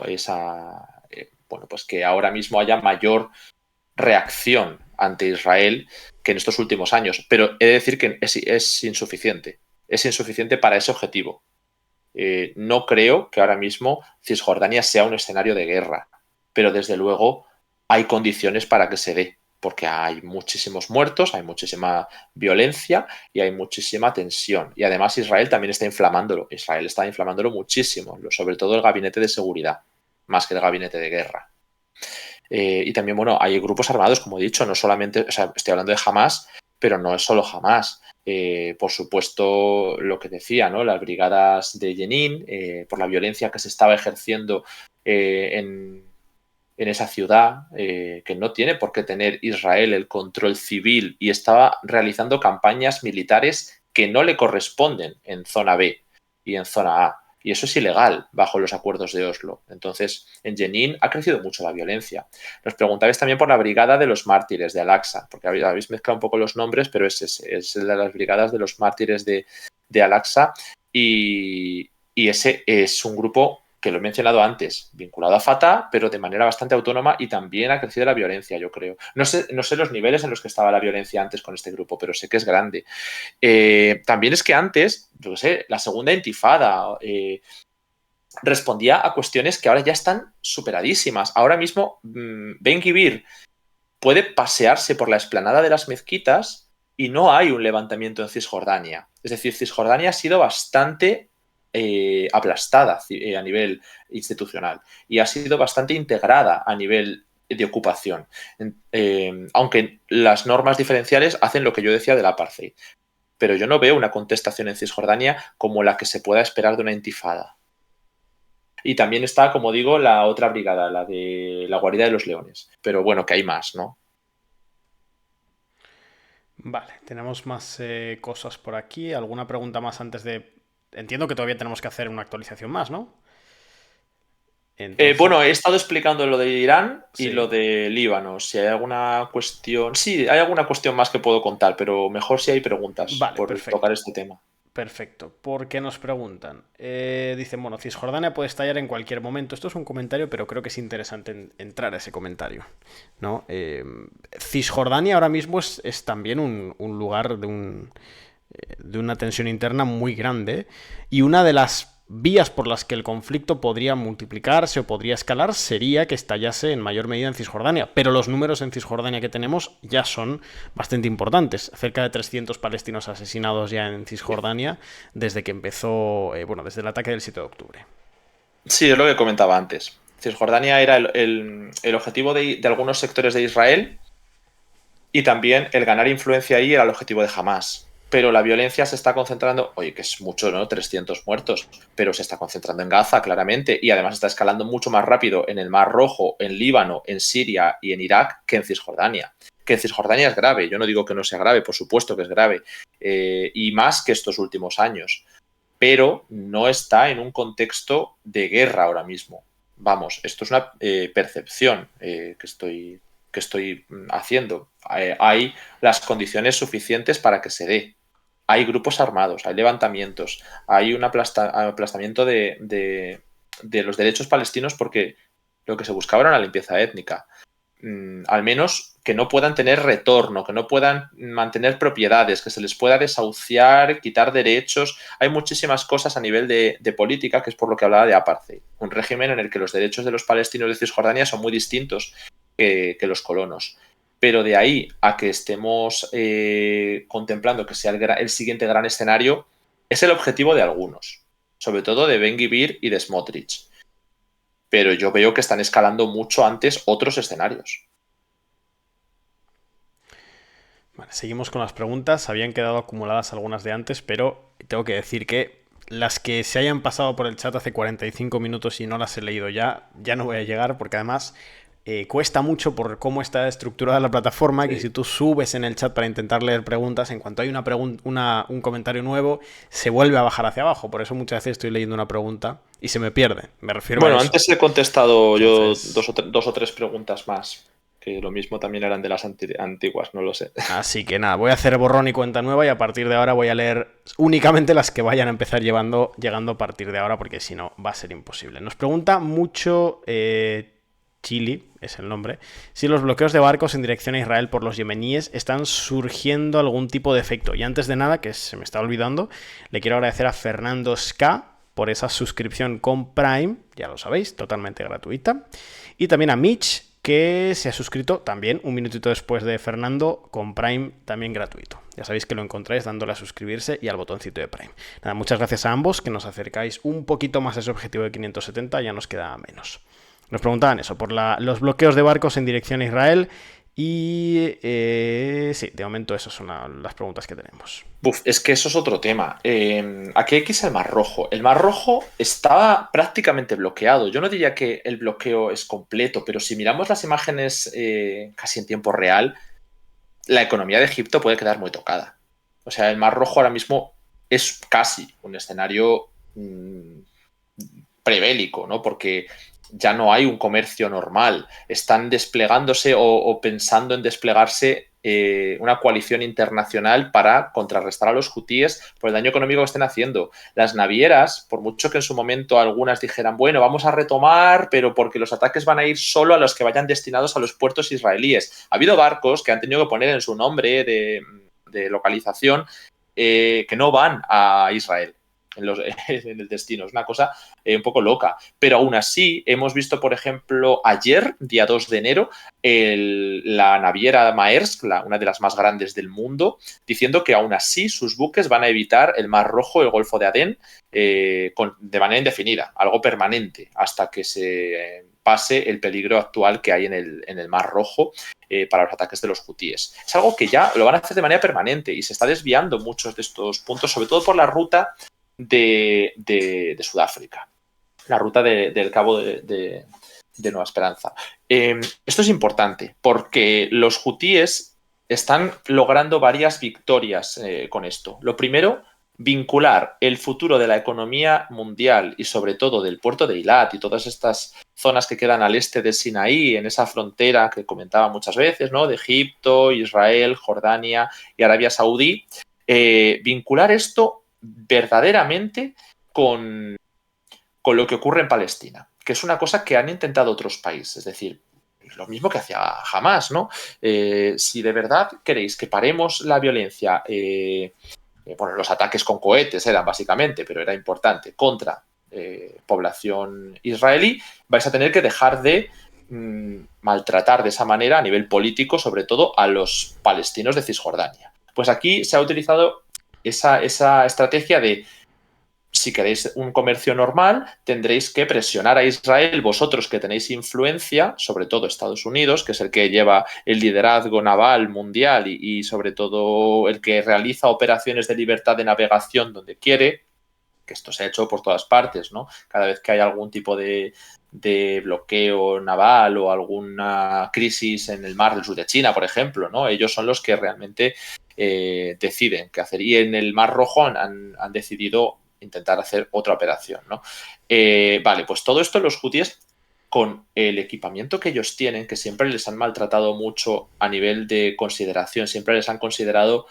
esa, bueno, pues que ahora mismo haya mayor reacción ante Israel que en estos últimos años. Pero he de decir que es insuficiente. Es insuficiente para ese objetivo. No creo que ahora mismo Cisjordania sea un escenario de guerra, pero desde luego hay condiciones para que se dé, porque hay muchísimos muertos, hay muchísima violencia y hay muchísima tensión. Y además Israel también está inflamándolo. Israel está inflamándolo muchísimo, sobre todo el gabinete de seguridad, más que el gabinete de guerra. Y también, bueno, hay grupos armados, como he dicho, no solamente, o sea, estoy hablando de Hamas, pero no es solo Hamas. Por supuesto, lo que decía, ¿no? Las brigadas de Jenin, por la violencia que se estaba ejerciendo en esa ciudad, que no tiene por qué tener Israel el control civil y estaba realizando campañas militares que no le corresponden en zona B y en zona A. Y eso es ilegal bajo los acuerdos de Oslo. Entonces, en Jenin ha crecido mucho la violencia. Nos preguntabais también por la Brigada de los Mártires de Al-Aqsa, porque habéis mezclado un poco los nombres, pero es de las Brigadas de los Mártires de Al-Aqsa. Y ese es un grupo que lo he mencionado antes, vinculado a Fatah, pero de manera bastante autónoma y también ha crecido la violencia, yo creo. No sé los niveles en los que estaba la violencia antes con este grupo, pero sé que es grande. También es que antes, yo sé, la segunda intifada respondía a cuestiones que ahora ya están superadísimas. Ahora mismo, Ben Gvir puede pasearse por la explanada de las mezquitas y no hay un levantamiento en Cisjordania. Es decir, Cisjordania ha sido bastante aplastada a nivel institucional y ha sido bastante integrada a nivel de ocupación. Aunque las normas diferenciales hacen lo que yo decía del apartheid. Pero yo no veo una contestación en Cisjordania como la que se pueda esperar de una intifada. Y también está, como digo, la otra brigada, la de la guarida de los leones. Pero bueno, que hay más, ¿no? Vale, tenemos más cosas por aquí. ¿Alguna pregunta más antes de...? Entiendo que todavía tenemos que hacer una actualización más, ¿no? Entonces, Bueno, he estado explicando lo de Irán y lo sí. de Líbano. Si hay alguna cuestión... Sí, hay alguna cuestión más que puedo contar, pero mejor si hay preguntas Vale, por tocar perfecto. este tema. Perfecto. ¿Por qué nos preguntan? Dicen, bueno, Cisjordania puede estallar en cualquier momento. Esto es un comentario, pero creo que es interesante entrar a ese comentario, ¿no? Cisjordania ahora mismo es también un lugar de una tensión interna muy grande y una de las vías por las que el conflicto podría multiplicarse o podría escalar sería que estallase en mayor medida en Cisjordania. Pero los números en Cisjordania que tenemos ya son bastante importantes. Cerca de 300 palestinos asesinados ya en Cisjordania desde que empezó, desde el ataque del 7 de octubre. Sí, es lo que comentaba antes. Cisjordania era el objetivo de algunos sectores de Israel y también el ganar influencia ahí era el objetivo de Hamas. Pero la violencia se está concentrando, oye, que es mucho, ¿no? 300 muertos, pero se está concentrando en Gaza, claramente, y además está escalando mucho más rápido en el Mar Rojo, en Líbano, en Siria y en Irak que en Cisjordania. Que en Cisjordania es grave, yo no digo que no sea grave, por supuesto que es grave, y más que estos últimos años, pero no está en un contexto de guerra ahora mismo. Vamos, esto es una percepción que estoy haciendo. Hay las condiciones suficientes para que se dé. Hay grupos armados, hay levantamientos, hay un aplastamiento de los derechos palestinos porque lo que se buscaba era una limpieza étnica. Al menos que no puedan tener retorno, que no puedan mantener propiedades, que se les pueda desahuciar, quitar derechos. Hay muchísimas cosas a nivel de política, que es por lo que hablaba de apartheid. Un régimen en el que los derechos de los palestinos de Cisjordania son muy distintos que los colonos. Pero de ahí a que estemos contemplando que sea el siguiente gran escenario, es el objetivo de algunos, sobre todo de Ben-Gvir y de Smotrich. Pero yo veo que están escalando mucho antes otros escenarios. Vale, seguimos con las preguntas. Habían quedado acumuladas algunas de antes, pero tengo que decir que las que se hayan pasado por el chat hace 45 minutos y no las he leído ya no voy a llegar, porque además cuesta mucho por cómo está estructurada la plataforma, que Sí. si tú subes en el chat para intentar leer preguntas, en cuanto hay un comentario nuevo, se vuelve a bajar hacia abajo. Por eso muchas veces estoy leyendo una pregunta y se me pierde. Me refiero a Bueno, eso. antes he contestado yo Entonces, dos o tres preguntas más, que lo mismo también eran de las antiguas, no lo sé. así que nada, voy a hacer borrón y cuenta nueva y a partir de ahora voy a leer únicamente las que vayan a empezar llegando a partir de ahora, porque si no va a ser imposible. Nos pregunta mucho Chili, es el nombre, si los bloqueos de barcos en dirección a Israel por los yemeníes están surgiendo algún tipo de efecto. Y antes de nada, que se me está olvidando, le quiero agradecer a Fernando Ska por esa suscripción con Prime, ya lo sabéis, totalmente gratuita. Y también a Mitch, que se ha suscrito también un minutito después de Fernando con Prime también gratuito. Ya sabéis que lo encontráis dándole a suscribirse y al botoncito de Prime. Nada, muchas gracias a ambos, que nos acercáis un poquito más a ese objetivo de 570, ya nos queda menos. Nos preguntaban eso, por los bloqueos de barcos en dirección a Israel. Y sí, de momento esas son las preguntas que tenemos. Es que eso es otro tema. Aquí es el Mar Rojo. El Mar Rojo estaba prácticamente bloqueado. Yo no diría que el bloqueo es completo, pero si miramos las imágenes casi en tiempo real, la economía de Egipto puede quedar muy tocada. O sea, el Mar Rojo ahora mismo es casi un escenario prebélico, ¿no? Porque ya no hay un comercio normal. Están desplegándose o pensando en desplegarse una coalición internacional para contrarrestar a los hutíes por el daño económico que estén haciendo. Las navieras, por mucho que en su momento algunas dijeran, bueno, vamos a retomar, pero porque los ataques van a ir solo a los que vayan destinados a los puertos israelíes. Ha habido barcos que han tenido que poner en su nombre de localización que no van a Israel. en el destino. Es una cosa un poco loca. Pero aún así, hemos visto, por ejemplo, ayer, día 2 de enero, la naviera Maersk, una de las más grandes del mundo, diciendo que aún así sus buques van a evitar el Mar Rojo, el Golfo de Adén, de manera indefinida, algo permanente, hasta que se pase el peligro actual que hay en el Mar Rojo para los ataques de los hutíes. Es algo que ya lo van a hacer de manera permanente y se está desviando muchos de estos puntos, sobre todo por la ruta de Sudáfrica, la ruta del Cabo de Nueva Esperanza. Esto es importante porque los hutíes están logrando varias victorias con esto. Lo primero, vincular el futuro de la economía mundial y sobre todo del puerto de Eilat y todas estas zonas que quedan al este de Sinaí, en esa frontera que comentaba muchas veces, ¿no? De Egipto, Israel, Jordania y Arabia Saudí, vincular esto verdaderamente con lo que ocurre en Palestina, que es una cosa que han intentado otros países, es decir, lo mismo que hacía Hamás, ¿no? Si de verdad queréis que paremos la violencia, bueno, los ataques con cohetes eran básicamente, pero era importante, contra población israelí, vais a tener que dejar de maltratar de esa manera a nivel político, sobre todo a los palestinos de Cisjordania. Pues aquí se ha utilizado esa estrategia de si queréis un comercio normal, tendréis que presionar a Israel, vosotros que tenéis influencia, sobre todo Estados Unidos, que es el que lleva el liderazgo naval mundial y sobre todo el que realiza operaciones de libertad de navegación donde quiere, que esto se ha hecho por todas partes, ¿no? Cada vez que hay algún tipo de bloqueo naval o alguna crisis en el mar del sur de China, por ejemplo, ¿no? Ellos son los que realmente deciden qué hacer. Y en el Mar Rojo han decidido intentar hacer otra operación, ¿no? Vale, pues todo esto los hutíes, con el equipamiento que ellos tienen, que siempre les han maltratado mucho a nivel de consideración, siempre les han considerado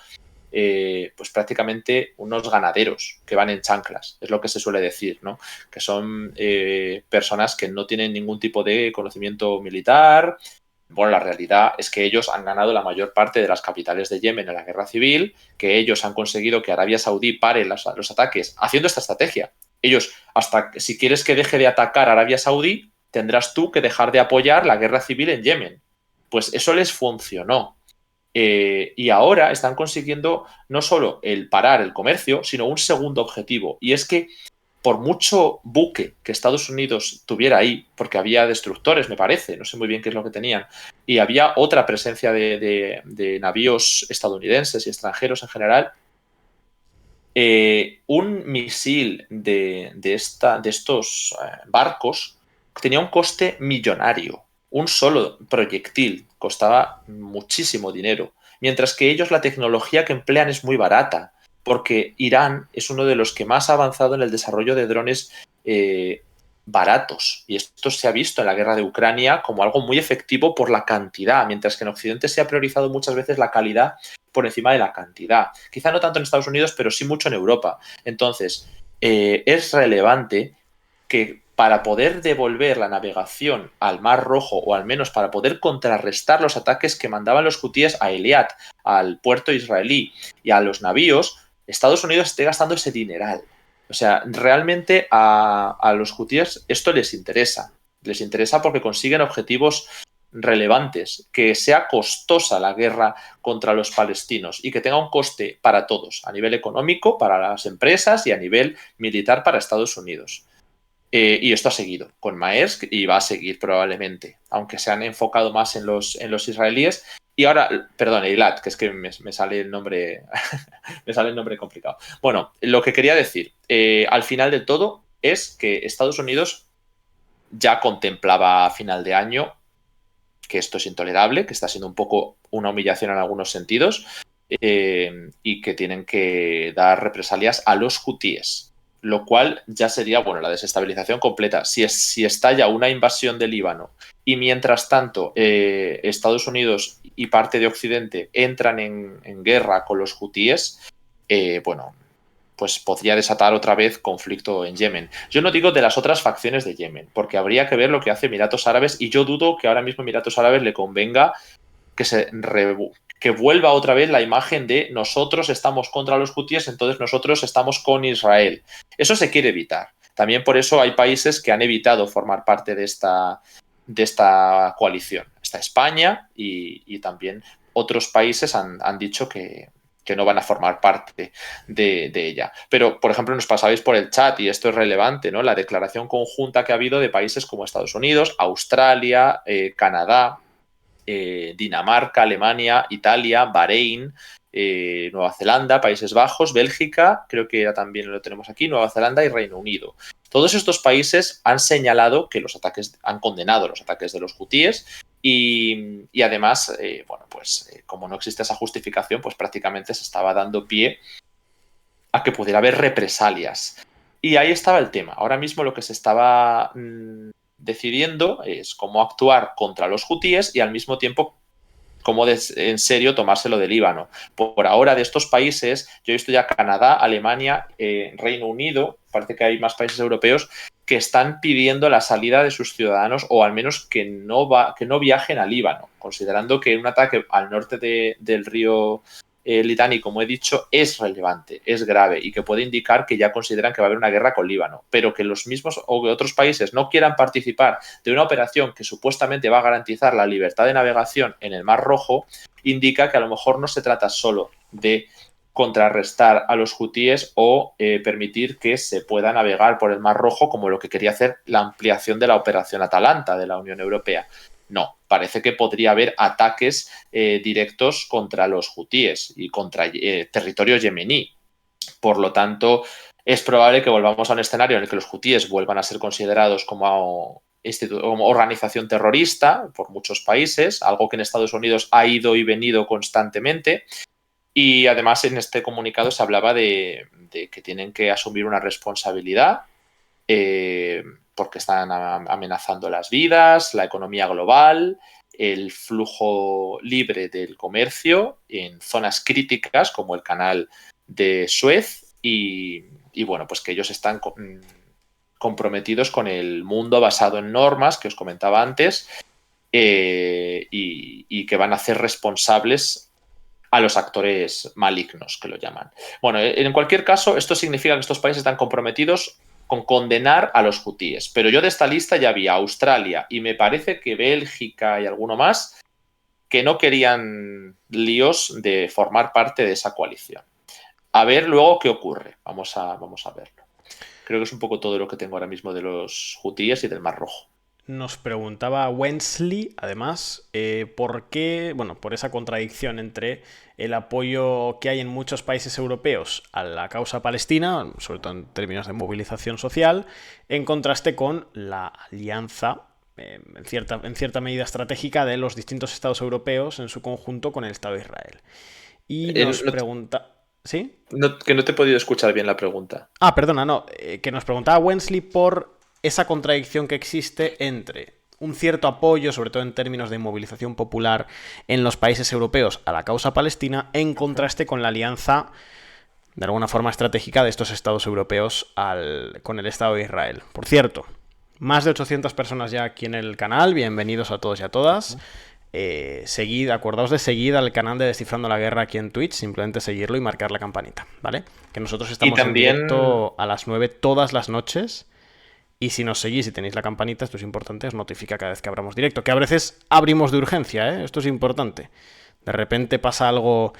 pues prácticamente unos ganaderos que van en chanclas, es lo que se suele decir, ¿no? Que son personas que no tienen ningún tipo de conocimiento militar. Bueno, la realidad es que ellos han ganado la mayor parte de las capitales de Yemen en la guerra civil, que ellos han conseguido que Arabia Saudí pare los ataques haciendo esta estrategia. Ellos, hasta si quieres que deje de atacar a Arabia Saudí, tendrás tú que dejar de apoyar la guerra civil en Yemen. Pues eso les funcionó. Y ahora están consiguiendo no solo el parar el comercio, sino un segundo objetivo, y es que por mucho buque que Estados Unidos tuviera ahí, porque había destructores, me parece, no sé muy bien qué es lo que tenían, y había otra presencia de navíos estadounidenses y extranjeros en general, un misil de estos barcos tenía un coste millonario. Un solo proyectil costaba muchísimo dinero, mientras que ellos la tecnología que emplean es muy barata, porque Irán es uno de los que más ha avanzado en el desarrollo de drones baratos, y esto se ha visto en la guerra de Ucrania como algo muy efectivo por la cantidad, mientras que en Occidente se ha priorizado muchas veces la calidad por encima de la cantidad. Quizá no tanto en Estados Unidos, pero sí mucho en Europa. Entonces, es relevante que para poder devolver la navegación al Mar Rojo, o al menos para poder contrarrestar los ataques que mandaban los hutíes a Eilat, al puerto israelí y a los navíos, Estados Unidos esté gastando ese dineral. O sea, realmente a los hutíes esto les interesa. Les interesa porque consiguen objetivos relevantes, que sea costosa la guerra contra los palestinos y que tenga un coste para todos, a nivel económico para las empresas y a nivel militar para Estados Unidos. Y esto ha seguido con Maersk y va a seguir probablemente, aunque se han enfocado más en los israelíes. Y ahora, perdón, Eilat, que es que me sale el nombre me sale el nombre complicado. Bueno, lo que quería decir, al final de todo, es que Estados Unidos ya contemplaba a final de año que esto es intolerable, que está siendo un poco una humillación en algunos sentidos, y que tienen que dar represalias a los hutíes, lo cual ya sería, bueno, la desestabilización completa. Si estalla una invasión de Líbano y mientras tanto Estados Unidos y parte de Occidente entran en guerra con los hutíes, bueno, pues podría desatar otra vez conflicto en Yemen. Yo no digo de las otras facciones de Yemen, porque habría que ver lo que hace Emiratos Árabes, y yo dudo que ahora mismo Emiratos Árabes le convenga que se que vuelva otra vez la imagen de nosotros estamos contra los hutíes, entonces nosotros estamos con Israel. Eso se quiere evitar. También por eso hay países que han evitado formar parte de esta coalición. Está España y también otros países han dicho que no van a formar parte de ella. Pero, por ejemplo, nos pasabais por el chat, y esto es relevante, ¿no? La declaración conjunta que ha habido de países como Estados Unidos, Australia, Canadá, Dinamarca, Alemania, Italia, Bahrein, Nueva Zelanda, Países Bajos, Bélgica, creo que ya también lo tenemos aquí, Nueva Zelanda y Reino Unido. Todos estos países han señalado que han condenado los ataques de los hutíes y además, como no existe esa justificación, pues prácticamente se estaba dando pie a que pudiera haber represalias. Y ahí estaba el tema. Ahora mismo lo que se estaba decidiendo es cómo actuar contra los hutíes y al mismo tiempo cómo en serio tomárselo de Líbano. Por ahora, de estos países, yo he visto ya Canadá, Alemania, Reino Unido, parece que hay más países europeos que están pidiendo la salida de sus ciudadanos o al menos que no viajen a Líbano, considerando que un ataque al norte del río Litani, como he dicho, es relevante, es grave y que puede indicar que ya consideran que va a haber una guerra con Líbano, pero que los mismos o que otros países no quieran participar de una operación que supuestamente va a garantizar la libertad de navegación en el Mar Rojo, indica que a lo mejor no se trata solo de contrarrestar a los hutíes o permitir que se pueda navegar por el Mar Rojo como lo que quería hacer la ampliación de la operación Atalanta de la Unión Europea. No, parece que podría haber ataques directos contra los hutíes y contra territorio yemení. Por lo tanto, es probable que volvamos a un escenario en el que los hutíes vuelvan a ser considerados como organización terrorista por muchos países, algo que en Estados Unidos ha ido y venido constantemente. Y además en este comunicado se hablaba de que tienen que asumir una responsabilidad porque están amenazando las vidas, la economía global, el flujo libre del comercio en zonas críticas como el canal de Suez y bueno, pues que ellos están comprometidos con el mundo basado en normas que os comentaba antes y que van a hacer responsables a los actores malignos, que lo llaman. Bueno, en cualquier caso, esto significa que estos países están comprometidos con condenar a los hutíes. Pero yo de esta lista ya vi a Australia y me parece que Bélgica y alguno más que no querían líos de formar parte de esa coalición. A ver luego qué ocurre. Vamos a verlo. Creo que es un poco todo lo que tengo ahora mismo de los hutíes y del Mar Rojo. Nos preguntaba Wensley, además, por qué, por esa contradicción entre el apoyo que hay en muchos países europeos a la causa palestina, sobre todo en términos de movilización social, en contraste con la alianza, en cierta medida estratégica, de los distintos estados europeos en su conjunto con el Estado de Israel. Y nos pregunta... ¿Sí? Que no te he podido escuchar bien la pregunta. Perdona, no. Que nos preguntaba Wensley por esa contradicción que existe entre un cierto apoyo, sobre todo en términos de movilización popular en los países europeos a la causa palestina, en contraste con la alianza, de alguna forma estratégica, de estos estados europeos con el Estado de Israel. Por cierto, más de 800 personas ya aquí en el canal. Bienvenidos a todos y a todas. Acordaos de seguir al canal de Descifrando la Guerra aquí en Twitch, simplemente seguirlo y marcar la campanita, ¿vale? Que nosotros estamos en directo a las 9 todas las noches. Y si nos seguís y tenéis la campanita, esto es importante, os notifica cada vez que abramos directo. Que a veces abrimos de urgencia, ¿eh? Esto es importante. De repente pasa algo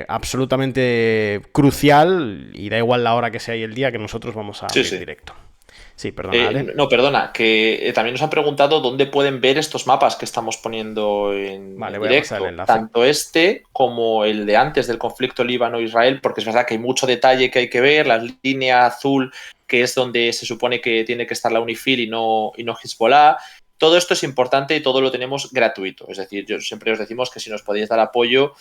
absolutamente crucial y da igual la hora que sea y el día que nosotros vamos a abrir directo. Sí, perdona. No, perdona, que también nos han preguntado dónde pueden ver estos mapas que estamos poniendo en directo. Tanto este como el de antes del conflicto Líbano-Israel, porque es verdad que hay mucho detalle que hay que ver, la línea azul, que es donde se supone que tiene que estar la UNIFIL y no Hezbollah. Todo esto es importante y todo lo tenemos gratuito. Es decir, yo siempre os decimos que si nos podéis dar apoyo,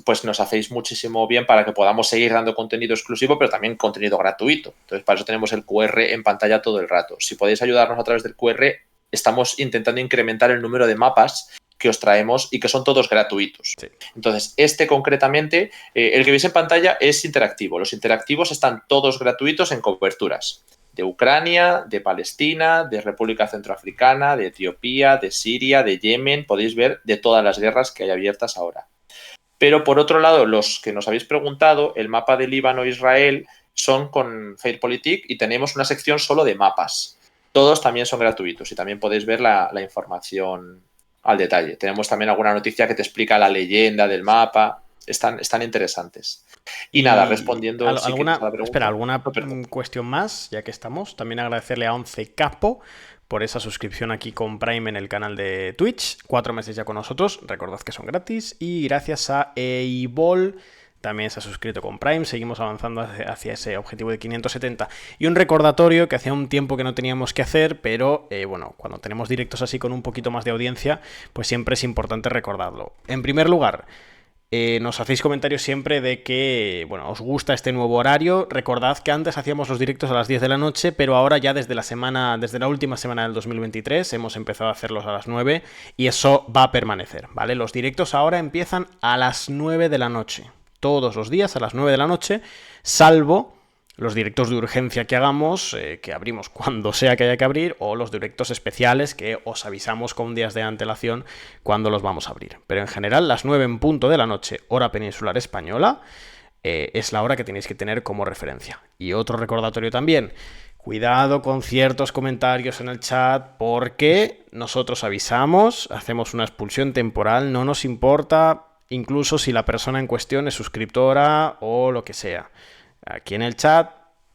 pues nos hacéis muchísimo bien para que podamos seguir dando contenido exclusivo, pero también contenido gratuito. Entonces, para eso tenemos el QR en pantalla todo el rato. Si podéis ayudarnos a través del QR, estamos intentando incrementar el número de mapas que os traemos y que son todos gratuitos. Sí. Entonces, concretamente, el que veis en pantalla es interactivo. Los interactivos están todos gratuitos en coberturas de Ucrania, de Palestina, de República Centroafricana, de Etiopía, de Siria, de Yemen. Podéis ver de todas las guerras que hay abiertas ahora. Pero por otro lado, los que nos habéis preguntado, el mapa de Líbano-Israel son con Fairpolitik y tenemos una sección solo de mapas. Todos también son gratuitos y también podéis ver la información al detalle. Tenemos también alguna noticia que te explica la leyenda del mapa. Están interesantes. Y nada, respondiendo si quieres a la pregunta. Espera, ¿alguna No, cuestión más? Ya que estamos. También agradecerle a 11 Capo por esa suscripción aquí con Prime en el canal de Twitch. 4 meses ya con nosotros. Recordad que son gratis. Y gracias a Eibol también se ha suscrito con Prime. Seguimos avanzando hacia ese objetivo de 570. Y un recordatorio que hacía un tiempo que no teníamos que hacer, pero bueno, cuando tenemos directos así con un poquito más de audiencia, pues siempre es importante recordarlo. En primer lugar, nos hacéis comentarios siempre de que, bueno, os gusta este nuevo horario. Recordad que antes hacíamos los directos a las 10 de la noche, pero ahora ya desde la última semana del 2023 hemos empezado a hacerlos a las 9 y eso va a permanecer, ¿vale? Los directos ahora empiezan a las 9 de la noche. Todos los días a las 9 de la noche, salvo los directos de urgencia que hagamos, que abrimos cuando sea que haya que abrir, o los directos especiales que os avisamos con días de antelación cuando los vamos a abrir. Pero en general, las 9 en punto de la noche, hora peninsular española, es la hora que tenéis que tener como referencia. Y otro recordatorio también, cuidado con ciertos comentarios en el chat porque nosotros avisamos, hacemos una expulsión temporal, no nos importa incluso si la persona en cuestión es suscriptora o lo que sea. Aquí en el chat,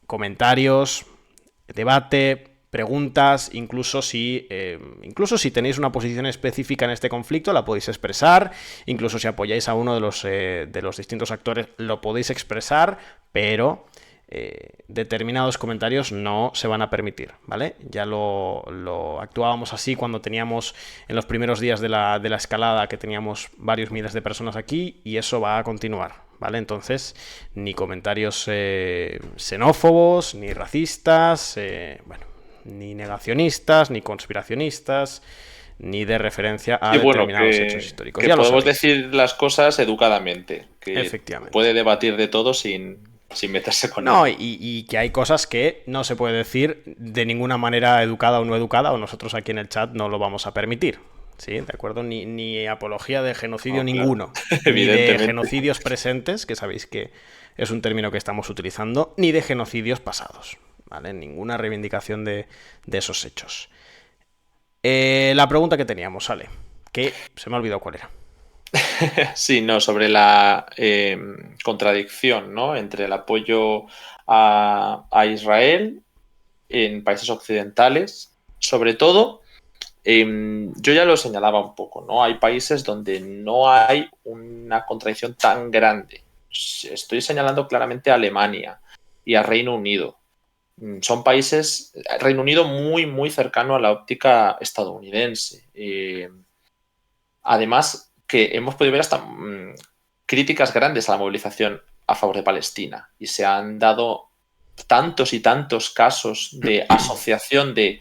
comentarios, debate, preguntas, incluso si tenéis una posición específica en este conflicto, la podéis expresar, incluso si apoyáis a uno de los distintos actores, lo podéis expresar, pero determinados comentarios no se van a permitir, ¿vale? Ya lo actuábamos así cuando teníamos en los primeros días de la escalada, que teníamos varios miles de personas aquí, y eso va a continuar, ¿vale? Entonces, ni comentarios xenófobos, ni racistas, ni negacionistas, ni conspiracionistas, ni de referencia a determinados hechos históricos. Que ya podemos decir las cosas educadamente, que efectivamente puede debatir de todo sin meterse con no, y que hay cosas que no se puede decir de ninguna manera educada o no educada, o nosotros aquí en el chat no lo vamos a permitir. ¿Sí? ¿De acuerdo? Ni apología de genocidio ninguno. Claro. Ni de genocidios presentes, que sabéis que es un término que estamos utilizando, ni de genocidios pasados. ¿Vale? Ninguna reivindicación de esos hechos. La pregunta que teníamos, Ale, que se me ha olvidado cuál era. Sí, no, sobre la contradicción, ¿no?, entre el apoyo a Israel en países occidentales, sobre todo. Yo ya lo señalaba un poco, ¿no? Hay países donde no hay una contradicción tan grande. Estoy señalando claramente a Alemania y a Reino Unido. Son países, Reino Unido muy, muy cercano a la óptica estadounidense. Además, que hemos podido ver hasta críticas grandes a la movilización a favor de Palestina. Y se han dado tantos y tantos casos de asociación de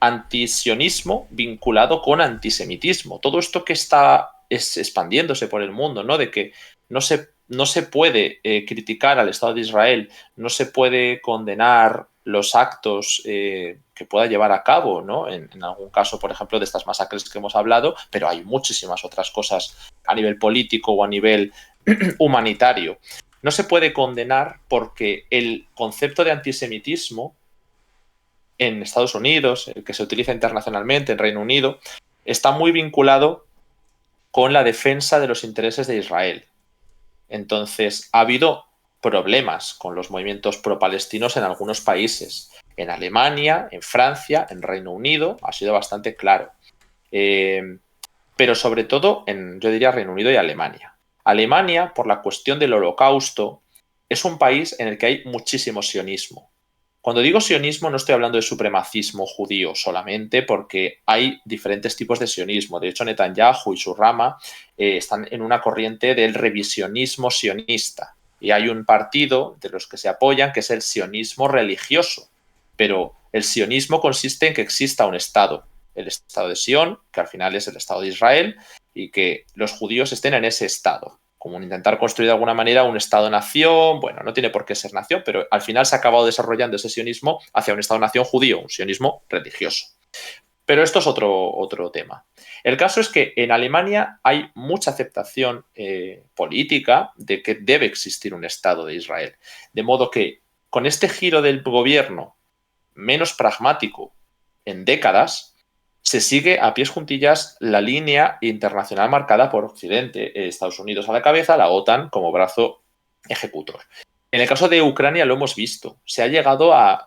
antisionismo vinculado con antisemitismo. Todo esto que está expandiéndose por el mundo, ¿no? De que no se puede criticar al Estado de Israel, no se puede condenar los actos que pueda llevar a cabo, ¿no? En algún caso, por ejemplo, de estas masacres que hemos hablado, pero hay muchísimas otras cosas a nivel político o a nivel humanitario. No se puede condenar porque el concepto de antisemitismo en Estados Unidos, el que se utiliza internacionalmente en Reino Unido, está muy vinculado con la defensa de los intereses de Israel. Entonces, ha habido problemas con los movimientos pro-palestinos en algunos países. En Alemania, en Francia, en Reino Unido, ha sido bastante claro. Pero sobre todo yo diría Reino Unido y Alemania. Alemania, por la cuestión del Holocausto, es un país en el que hay muchísimo sionismo. Cuando digo sionismo no estoy hablando de supremacismo judío solamente, porque hay diferentes tipos de sionismo. De hecho, Netanyahu y su rama están en una corriente del revisionismo sionista. Y hay un partido de los que se apoyan que es el sionismo religioso. Pero el sionismo consiste en que exista un Estado, el Estado de Sion, que al final es el Estado de Israel, y que los judíos estén en ese Estado. Como intentar construir de alguna manera un Estado-nación. Bueno, no tiene por qué ser nación, pero al final se ha acabado desarrollando ese sionismo hacia un Estado-nación judío, un sionismo religioso. Pero esto es otro tema. El caso es que en Alemania hay mucha aceptación política de que debe existir un Estado de Israel. De modo que con este giro del gobierno menos pragmático en décadas, se sigue a pies juntillas la línea internacional marcada por Occidente, Estados Unidos a la cabeza, la OTAN como brazo ejecutor. En el caso de Ucrania lo hemos visto. Se ha llegado a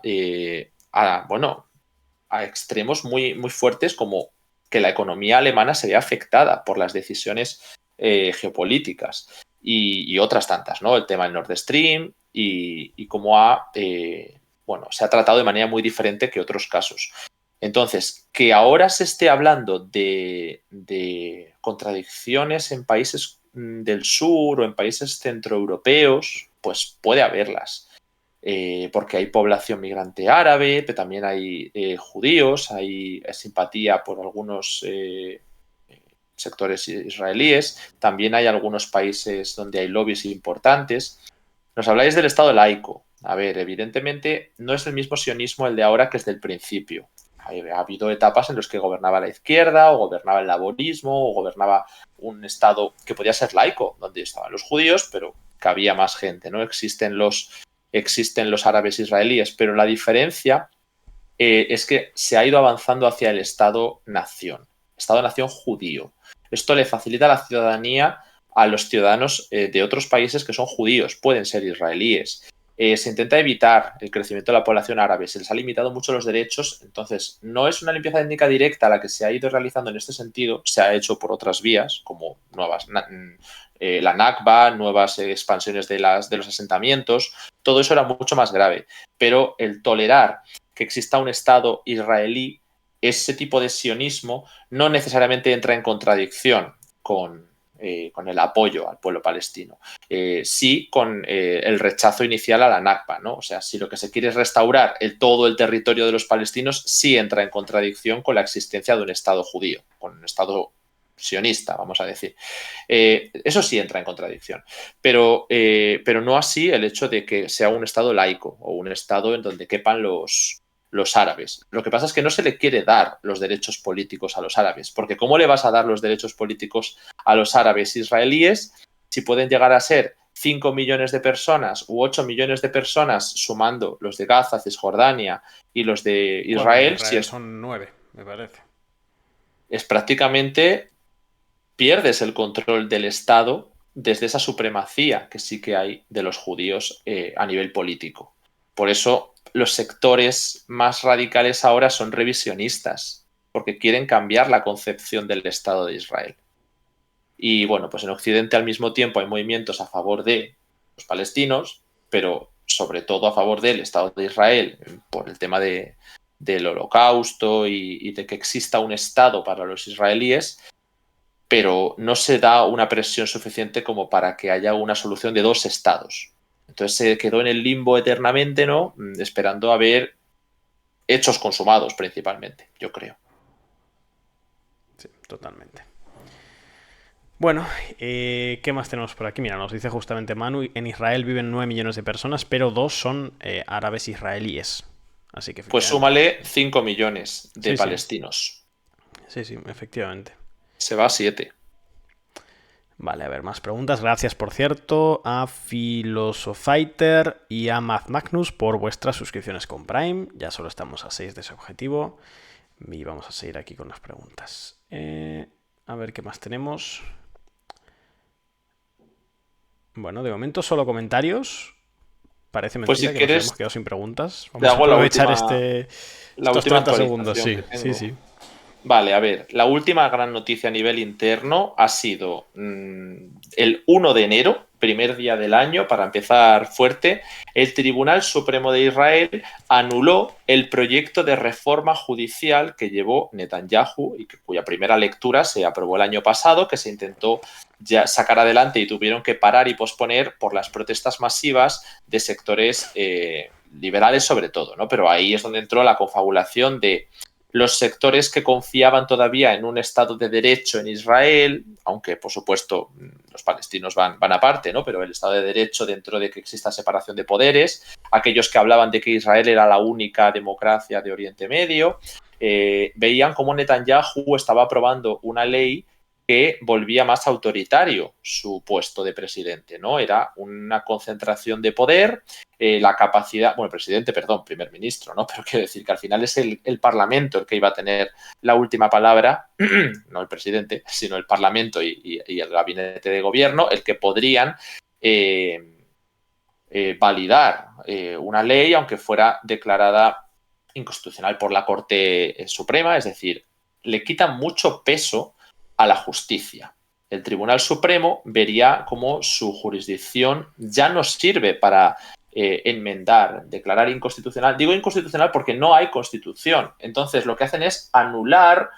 extremos muy, muy fuertes, como que la economía alemana se ve afectada por las decisiones geopolíticas y otras tantas, ¿no? El tema del Nord Stream y cómo se ha tratado de manera muy diferente que otros casos. Entonces, que ahora se esté hablando de contradicciones en países del sur o en países centroeuropeos, pues puede haberlas. Porque hay población migrante árabe, pero también hay judíos, hay simpatía por algunos sectores israelíes, también hay algunos países donde hay lobbies importantes. Nos habláis del Estado laico. A ver, evidentemente no es el mismo sionismo el de ahora que es del principio. Ha habido etapas en las que gobernaba la izquierda, o gobernaba el laborismo, o gobernaba un Estado que podía ser laico, donde estaban los judíos, pero que había más gente, ¿no? Existen los árabes israelíes, pero la diferencia es que se ha ido avanzando hacia el Estado-nación judío. Esto le facilita la ciudadanía a los ciudadanos de otros países que son judíos, pueden ser israelíes. Se intenta evitar el crecimiento de la población árabe, se les ha limitado mucho los derechos, entonces no es una limpieza étnica directa la que se ha ido realizando en este sentido, se ha hecho por otras vías, como la Nakba, nuevas expansiones de los asentamientos, todo eso era mucho más grave, pero el tolerar que exista un Estado israelí, ese tipo de sionismo no necesariamente entra en contradicción con el apoyo al pueblo palestino. Sí con el rechazo inicial a la Nakba, ¿no? O sea, si lo que se quiere es restaurar todo el territorio de los palestinos, sí entra en contradicción con la existencia de un Estado judío, con un Estado sionista, vamos a decir. Eso sí entra en contradicción, pero no así el hecho de que sea un Estado laico o un Estado en donde quepan los árabes. Lo que pasa es que no se le quiere dar los derechos políticos a los árabes, porque ¿cómo le vas a dar los derechos políticos a los árabes israelíes si pueden llegar a ser 5 millones de personas u 8 millones de personas sumando los de Gaza, Cisjordania y los de Israel? Bueno, Israel son 9, me parece. Es prácticamente pierdes el control del Estado desde esa supremacía que sí que hay de los judíos a nivel político. Por eso los sectores más radicales ahora son revisionistas, porque quieren cambiar la concepción del Estado de Israel. Y bueno, pues en Occidente al mismo tiempo hay movimientos a favor de los palestinos, pero sobre todo a favor del Estado de Israel por el tema del Holocausto y de que exista un Estado para los israelíes, pero no se da una presión suficiente como para que haya una solución de 2 estados. Entonces se quedó en el limbo eternamente, ¿no? Esperando a ver hechos consumados principalmente, yo creo. Sí, totalmente. Bueno, ¿qué más tenemos por aquí? Mira, nos dice justamente Manu, en Israel viven 9 millones de personas, pero 2 son árabes israelíes. Así que pues súmale 5 millones de palestinos. Sí, efectivamente. Se va a 7. Vale, a ver, más preguntas. Gracias, por cierto, a Philosophiter y a Math Magnus por vuestras suscripciones con Prime. Ya solo estamos a 6 de ese objetivo. Y vamos a seguir aquí con las preguntas. A ver qué más tenemos. Bueno, de momento solo comentarios. Parece mentira pues si que quieres, nos hemos quedado sin preguntas. Vamos a aprovechar estos 30 segundos. Sí. Vale, a ver, la última gran noticia a nivel interno ha sido el 1 de enero, primer día del año, para empezar fuerte, el Tribunal Supremo de Israel anuló el proyecto de reforma judicial que llevó Netanyahu y cuya primera lectura se aprobó el año pasado, que se intentó ya sacar adelante y tuvieron que parar y posponer por las protestas masivas de sectores liberales sobre todo, ¿no? Pero ahí es donde entró la confabulación de los sectores que confiaban todavía en un Estado de Derecho en Israel, aunque por supuesto los palestinos van aparte, ¿no? Pero el Estado de Derecho dentro de que exista separación de poderes, aquellos que hablaban de que Israel era la única democracia de Oriente Medio, veían cómo Netanyahu estaba aprobando una ley que volvía más autoritario su puesto de presidente, ¿no? Era una concentración de poder, la capacidad, bueno, presidente, perdón, primer ministro, ¿no? Pero quiero decir que al final es el Parlamento el que iba a tener la última palabra, no el presidente, sino el Parlamento y el gabinete de gobierno, el que podrían validar una ley, aunque fuera declarada inconstitucional por la Corte Suprema, es decir, le quitan mucho peso a la justicia. El Tribunal Supremo vería cómo su jurisdicción ya no sirve para enmendar, declarar inconstitucional. Digo inconstitucional porque no hay constitución. Entonces, lo que hacen es anular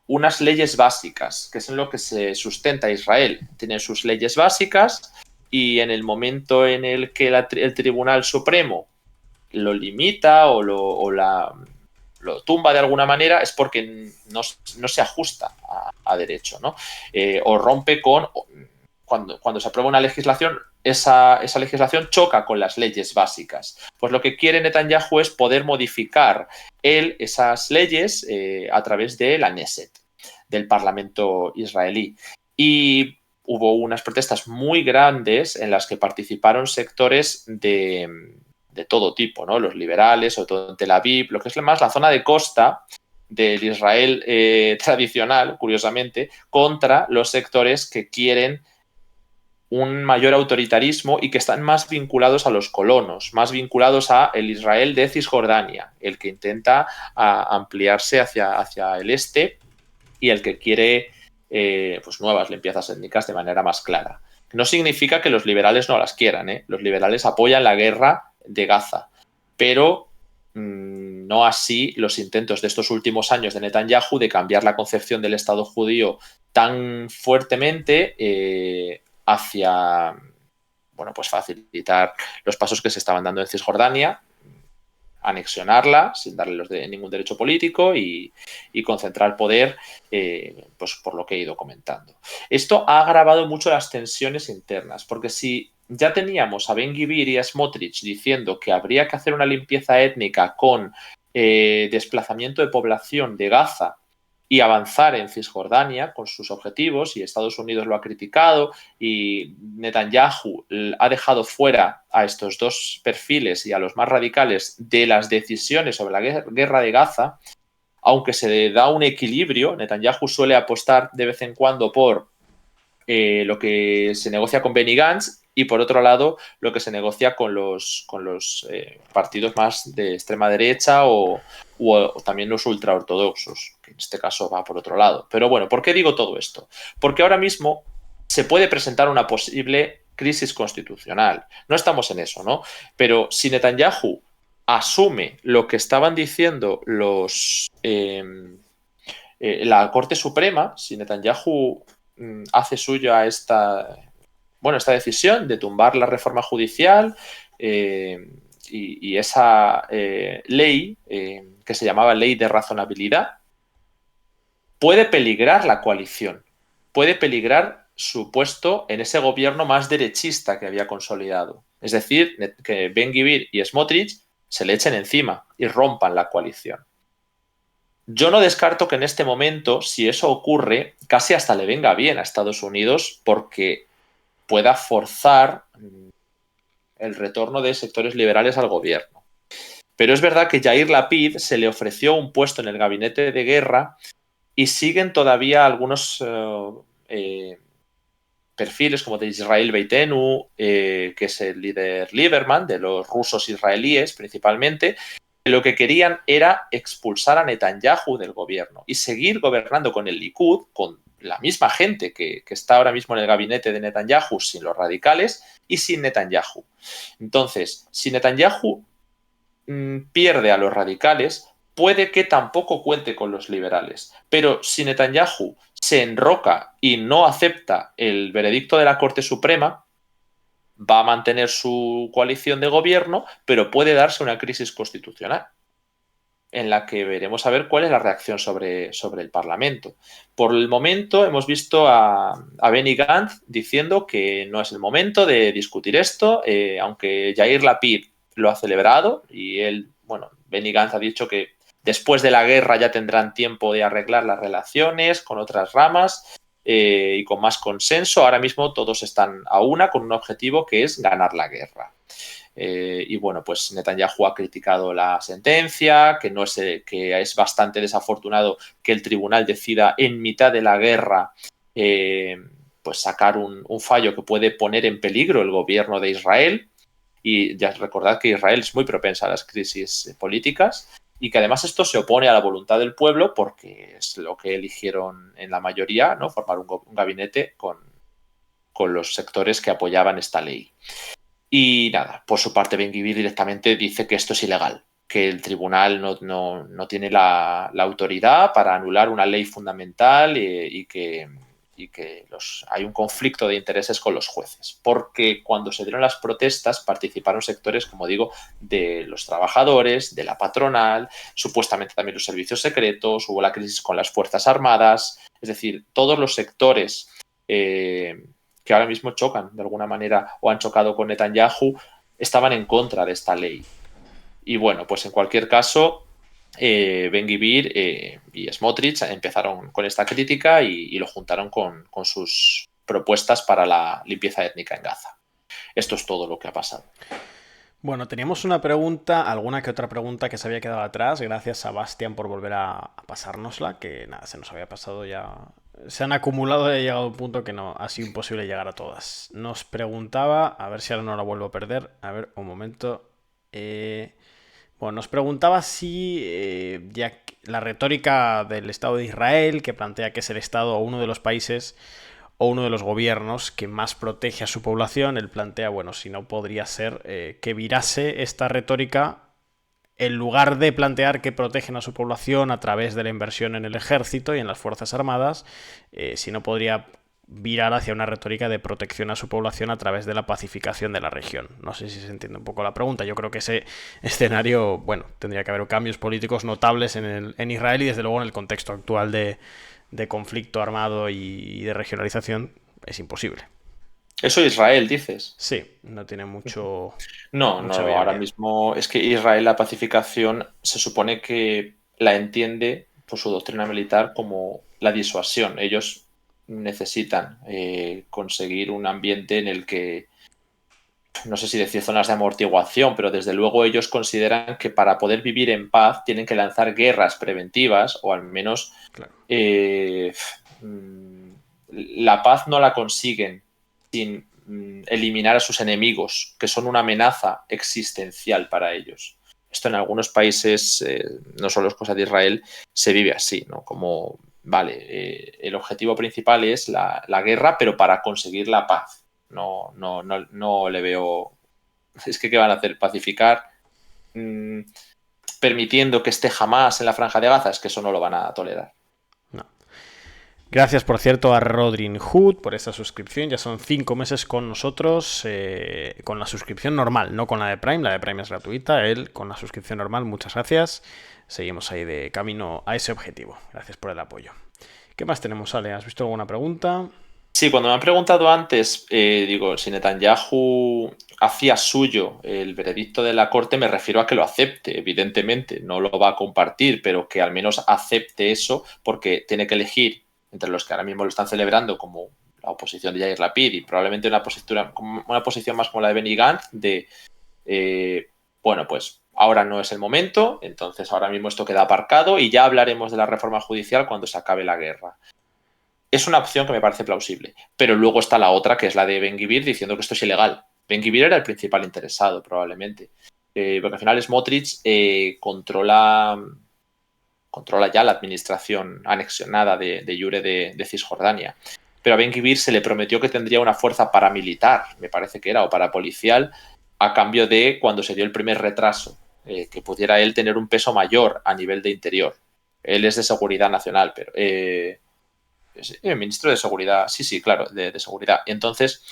unas leyes básicas, que es en lo que se sustenta Israel. Tienen sus leyes básicas y en el momento en el que el Tribunal Supremo lo limita o lo tumba de alguna manera es porque no se ajusta a derecho, ¿no? O rompe con... Cuando se aprueba una legislación, esa legislación choca con las leyes básicas. Pues lo que quiere Netanyahu es poder modificar esas leyes a través de la Knesset, del Parlamento israelí. Y hubo unas protestas muy grandes en las que participaron sectores de todo tipo, ¿no? Los liberales, sobre todo en Tel Aviv, lo que es más la zona de costa del Israel tradicional, curiosamente, contra los sectores que quieren un mayor autoritarismo y que están más vinculados a los colonos, más vinculados a el Israel de Cisjordania, el que intenta ampliarse hacia el este y el que quiere pues nuevas limpiezas étnicas de manera más clara. No significa que los liberales no las quieran, ¿eh? Los liberales apoyan la guerra de Gaza, pero no así los intentos de estos últimos años de Netanyahu de cambiar la concepción del Estado judío tan fuertemente hacia, bueno, pues facilitar los pasos que se estaban dando en Cisjordania, anexionarla sin darle ningún derecho político y concentrar poder, pues por lo que he ido comentando. Esto ha agravado mucho las tensiones internas, porque si ya teníamos a Ben-Gvir y a Smotrich diciendo que habría que hacer una limpieza étnica con desplazamiento de población de Gaza y avanzar en Cisjordania con sus objetivos, y Estados Unidos lo ha criticado y Netanyahu ha dejado fuera a estos dos perfiles y a los más radicales de las decisiones sobre la guerra de Gaza, aunque se da un equilibrio. Netanyahu suele apostar de vez en cuando por lo que se negocia con Benny Gantz y, por otro lado, lo que se negocia con los partidos más de extrema derecha o también los ultraortodoxos, que en este caso va por otro lado. Pero bueno, ¿por qué digo todo esto? Porque ahora mismo se puede presentar una posible crisis constitucional. No estamos en eso, ¿no? Pero si Netanyahu asume lo que estaban diciendo la Corte Suprema, si Netanyahu hace suya esta decisión de tumbar la reforma judicial y esa ley que se llamaba ley de razonabilidad, puede peligrar la coalición, puede peligrar su puesto en ese gobierno más derechista que había consolidado. Es decir, que Ben-Gvir y Smotrich se le echen encima y rompan la coalición. Yo no descarto que en este momento, si eso ocurre, casi hasta le venga bien a Estados Unidos porque pueda forzar el retorno de sectores liberales al gobierno. Pero es verdad que Yair Lapid se le ofreció un puesto en el gabinete de guerra y siguen todavía algunos perfiles como de Israel Beitenu, que es el líder Lieberman, de los rusos israelíes principalmente. Lo que querían era expulsar a Netanyahu del gobierno y seguir gobernando con el Likud, con la misma gente que está ahora mismo en el gabinete de Netanyahu, sin los radicales y sin Netanyahu. Entonces, si Netanyahu pierde a los radicales, puede que tampoco cuente con los liberales. Pero si Netanyahu se enroca y no acepta el veredicto de la Corte Suprema, va a mantener su coalición de gobierno, pero puede darse una crisis constitucional en la que veremos a ver cuál es la reacción sobre el Parlamento. Por el momento hemos visto a Benny Gantz diciendo que no es el momento de discutir esto, aunque Yair Lapid lo ha celebrado y él, Benny Gantz ha dicho que después de la guerra ya tendrán tiempo de arreglar las relaciones con otras ramas y con más consenso. Ahora mismo todos están a una con un objetivo que es ganar la guerra. Y bueno, pues Netanyahu ha criticado la sentencia, que es bastante desafortunado que el tribunal decida en mitad de la guerra pues sacar un fallo que puede poner en peligro el gobierno de Israel. Y ya recordad que Israel es muy propensa a las crisis políticas y que además esto se opone a la voluntad del pueblo porque es lo que eligieron en la mayoría, ¿no? Formar un gabinete con los sectores que apoyaban esta ley. Y nada, por su parte Ben-Gvir directamente dice que esto es ilegal, que el tribunal no tiene la autoridad para anular una ley fundamental y que hay un conflicto de intereses con los jueces. Porque cuando se dieron las protestas participaron sectores, como digo, de los trabajadores, de la patronal, supuestamente también los servicios secretos, hubo la crisis con las Fuerzas Armadas, es decir, todos los sectores que ahora mismo chocan de alguna manera o han chocado con Netanyahu, estaban en contra de esta ley. Y bueno, pues en cualquier caso, Ben-Gvir y Smotrich empezaron con esta crítica y lo juntaron con sus propuestas para la limpieza étnica en Gaza. Esto es todo lo que ha pasado. Bueno, teníamos una pregunta, alguna que otra pregunta que se había quedado atrás. Gracias a Bastian por volver a pasárnosla, que nada, se nos había pasado ya. Se han acumulado y ha llegado a un punto que no ha sido imposible llegar a todas. Nos preguntaba, a ver si ahora no la vuelvo a perder. A ver, un momento. Bueno, nos preguntaba si ya la retórica del Estado de Israel, que plantea que es el Estado o uno de los países o uno de los gobiernos que más protege a su población, él plantea, bueno, si no podría ser que virase esta retórica en lugar de plantear que protegen a su población a través de la inversión en el ejército y en las Fuerzas Armadas, si no podría virar hacia una retórica de protección a su población a través de la pacificación de la región. No sé si se entiende un poco la pregunta. Yo creo que ese escenario, bueno, tendría que haber cambios políticos notables en Israel y desde luego en el contexto actual de conflicto armado y de regionalización es imposible. Eso Israel, dices. Sí, no tiene mucha No, ahora viabilidad. mismo es que Israel la pacificación se supone que la entiende por su doctrina militar como la disuasión. Ellos necesitan conseguir un ambiente en el que, no sé si decir zonas de amortiguación, pero desde luego ellos consideran que para poder vivir en paz tienen que lanzar guerras preventivas o al menos Claro. La paz no la consiguen sin eliminar a sus enemigos, que son una amenaza existencial para ellos. Esto en algunos países, no solo es cosa de Israel, se vive así, ¿no? Como, vale, el objetivo principal es la guerra, pero para conseguir la paz. No le veo... Es que, ¿qué van a hacer? ¿Pacificar permitiendo que esté Hamás en la Franja de Gaza? Es que eso no lo van a tolerar. No. Gracias, por cierto, a Rodrin Hood por esta suscripción. Ya son 5 meses con nosotros, con la suscripción normal, no con la de Prime. La de Prime es gratuita. Él con la suscripción normal, muchas gracias. Seguimos ahí de camino a ese objetivo. Gracias por el apoyo. ¿Qué más tenemos, Ale? ¿Has visto alguna pregunta? Sí, cuando me han preguntado antes, digo, si Netanyahu hacía suyo el veredicto de la Corte, me refiero a que lo acepte, evidentemente, no lo va a compartir, pero que al menos acepte eso, porque tiene que elegir entre los que ahora mismo lo están celebrando como la oposición de Yair Lapid y probablemente una posición más como la de Benny Gantz, bueno, pues ahora no es el momento, entonces ahora mismo esto queda aparcado y ya hablaremos de la reforma judicial cuando se acabe la guerra. Es una opción que me parece plausible, pero luego está la otra, que es la de Ben-Gvir diciendo que esto es ilegal. Ben-Gvir era el principal interesado, probablemente, porque al final Smotrich controla ya la administración anexionada de Iure de Cisjordania. Pero a Ben-Gvir se le prometió que tendría una fuerza paramilitar, me parece que era, o parapolicial, a cambio de cuando se dio el primer retraso, que pudiera él tener un peso mayor a nivel de interior. Él es de seguridad nacional, pero... ministro de Seguridad, sí, claro, de Seguridad. Entonces,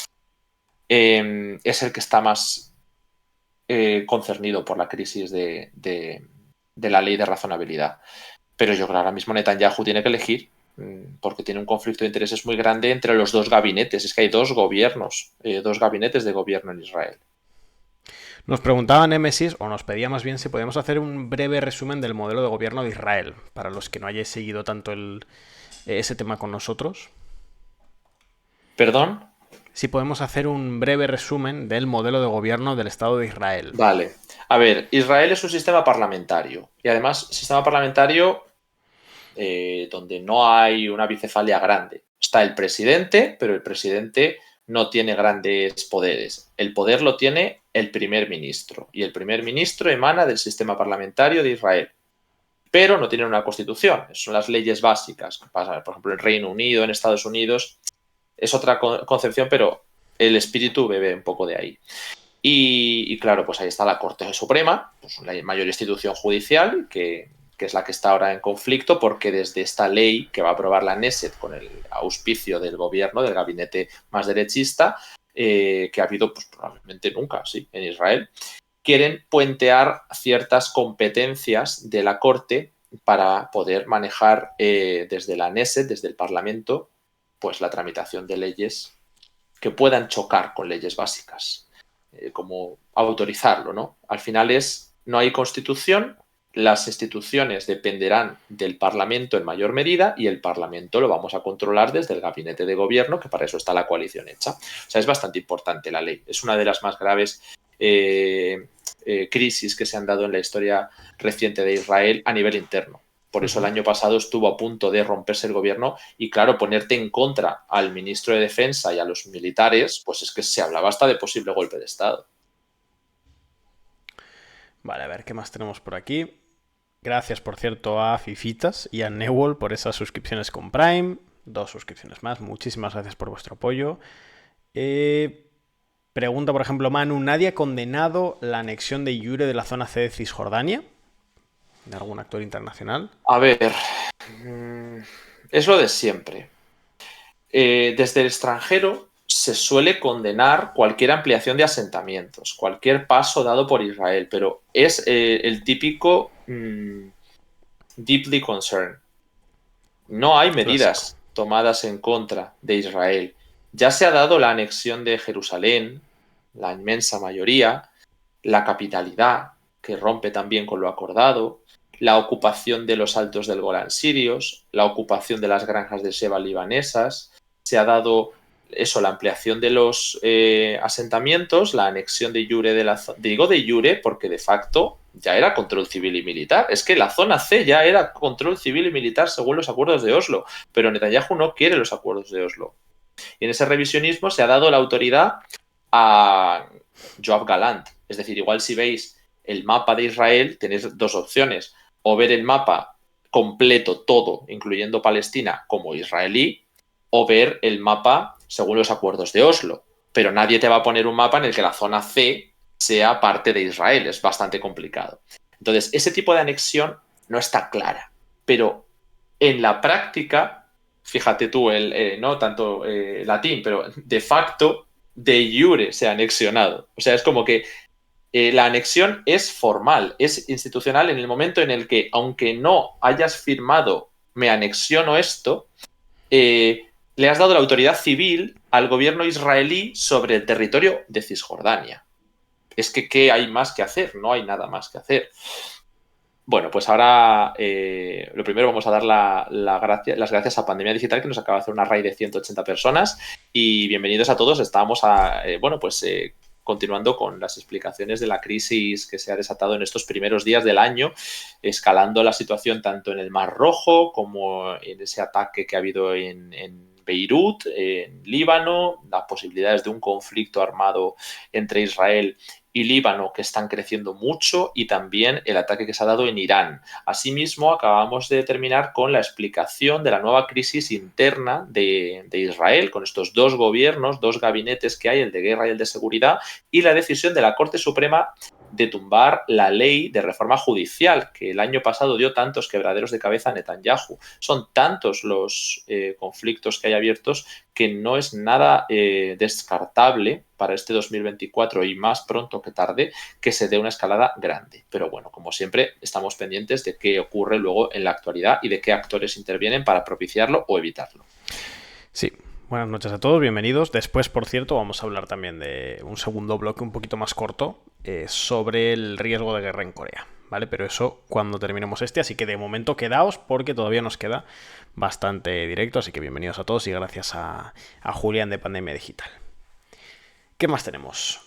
es el que está más concernido por la crisis de la ley de razonabilidad. Pero yo creo que ahora mismo Netanyahu tiene que elegir, porque tiene un conflicto de intereses muy grande entre los dos gabinetes. Es que hay dos gobiernos, dos gabinetes de gobierno en Israel. Nos preguntaba Nemesis, o nos pedía más bien, si podíamos hacer un breve resumen del modelo de gobierno de Israel, para los que no hayáis seguido tanto ese tema con nosotros. ¿Perdón? Si podemos hacer un breve resumen del modelo de gobierno del Estado de Israel. Vale. A ver, Israel es un sistema parlamentario y además sistema parlamentario donde no hay una bicefalia grande. Está el presidente, pero el presidente no tiene grandes poderes. El poder lo tiene el primer ministro y el primer ministro emana del sistema parlamentario de Israel. Pero no tienen una constitución, son las leyes básicas que pasan, por ejemplo, en Reino Unido, en Estados Unidos, es otra concepción, pero el espíritu bebe un poco de ahí. Y claro, pues ahí está la Corte Suprema, pues la mayor institución judicial que es la que está ahora en conflicto, porque desde esta ley que va a aprobar la Knesset con el auspicio del gobierno, del gabinete más derechista, que ha habido pues, probablemente nunca, sí, en Israel, quieren puentear ciertas competencias de la Corte para poder manejar desde la Knesset, desde el Parlamento, pues la tramitación de leyes que puedan chocar con leyes básicas, como autorizarlo, ¿no? Al final no hay constitución, las instituciones dependerán del Parlamento en mayor medida y el Parlamento lo vamos a controlar desde el gabinete de gobierno, que para eso está la coalición hecha. O sea, es bastante importante la ley. Es una de las más graves crisis que se han dado en la historia reciente de Israel a nivel interno. Por eso el año pasado estuvo a punto de romperse el gobierno y, claro, ponerte en contra al ministro de Defensa y a los militares, pues es que se hablaba hasta de posible golpe de Estado. Vale, a ver, ¿qué más tenemos por aquí? Gracias, por cierto, a Fifitas y a Newell por esas suscripciones con Prime. 2 suscripciones más. Muchísimas gracias por vuestro apoyo. Pregunta, por ejemplo, Manu, ¿nadie ha condenado la anexión de iure de la zona C de Cisjordania? ¿De algún actor internacional? A ver, es lo de siempre. Desde el extranjero se suele condenar cualquier ampliación de asentamientos, cualquier paso dado por Israel, pero es el típico deeply concerned. No hay medidas Clásico. tomadas en contra de Israel. Ya se ha dado la anexión de Jerusalén, la inmensa mayoría, la capitalidad, que rompe también con lo acordado, la ocupación de los altos del Golán sirios, la ocupación de las granjas de Sheba libanesas, se ha dado eso, la ampliación de los asentamientos, la anexión de iure de la zona. Digo de iure porque de facto ya era control civil y militar. Es que la zona C ya era control civil y militar según los acuerdos de Oslo, pero Netanyahu no quiere los acuerdos de Oslo. Y en ese revisionismo se ha dado la autoridad a Yoav Galant. Es decir, igual si veis el mapa de Israel, tenéis dos opciones. O ver el mapa completo, todo, incluyendo Palestina, como israelí, o ver el mapa según los acuerdos de Oslo. Pero nadie te va a poner un mapa en el que la zona C sea parte de Israel. Es bastante complicado. Entonces, ese tipo de anexión no está clara. Pero en la práctica, fíjate tú, no tanto latín, pero de facto, de iure se ha anexionado. O sea, es como que la anexión es formal, es institucional en el momento en el que, aunque no hayas firmado me anexiono esto, le has dado la autoridad civil al gobierno israelí sobre el territorio de Cisjordania. Es que, ¿qué hay más que hacer? No hay nada más que hacer. Bueno, pues ahora lo primero vamos a dar las gracias a Pandemia Digital, que nos acaba de hacer una raid de 180 personas. Y bienvenidos a todos. Estábamos continuando con las explicaciones de la crisis que se ha desatado en estos primeros días del año, escalando la situación tanto en el Mar Rojo como en ese ataque que ha habido en Beirut, en Líbano, las posibilidades de un conflicto armado entre Israel y Líbano que están creciendo mucho y también el ataque que se ha dado en Irán. Asimismo, acabamos de terminar con la explicación de la nueva crisis interna de Israel, con estos dos gobiernos, dos gabinetes que hay, el de guerra y el de seguridad, y la decisión de la Corte Suprema de tumbar la ley de reforma judicial que el año pasado dio tantos quebraderos de cabeza a Netanyahu. Son tantos los conflictos que hay abiertos que no es nada descartable para este 2024 y más pronto que tarde que se dé una escalada grande. Pero bueno, como siempre, estamos pendientes de qué ocurre luego en la actualidad y de qué actores intervienen para propiciarlo o evitarlo. Sí. Buenas noches a todos, bienvenidos. Después, por cierto, vamos a hablar también de un segundo bloque un poquito más corto sobre el riesgo de guerra en Corea, ¿vale? Pero eso cuando terminemos este, así que de momento quedaos porque todavía nos queda bastante directo, así que bienvenidos a todos y gracias a Julián de Pandemia Digital. ¿Qué más tenemos?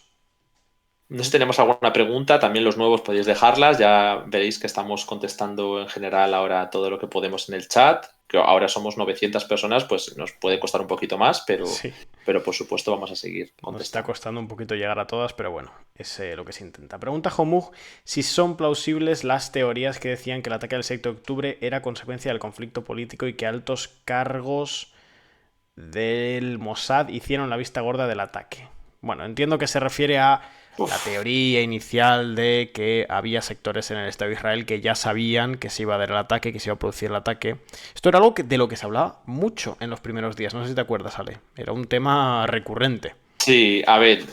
No sé si tenemos alguna pregunta, también los nuevos podéis dejarlas, ya veréis que estamos contestando en general ahora todo lo que podemos en el chat, que ahora somos 900 personas, pues nos puede costar un poquito más, Sí. pero por supuesto vamos a seguir Nos está contestando. costando un poquito llegar a todas, pero bueno, es lo que se intenta. Pregunta Homug si son plausibles las teorías que decían que el ataque del 6 de octubre era consecuencia del conflicto político y que altos cargos del Mossad hicieron la vista gorda del ataque. Bueno, entiendo que se refiere a la teoría inicial de que había sectores en el Estado de Israel que ya sabían que se iba a dar el ataque, que se iba a producir el ataque. Esto era algo de lo que se hablaba mucho en los primeros días. No sé si te acuerdas, Ale. Era un tema recurrente. Sí, a ver,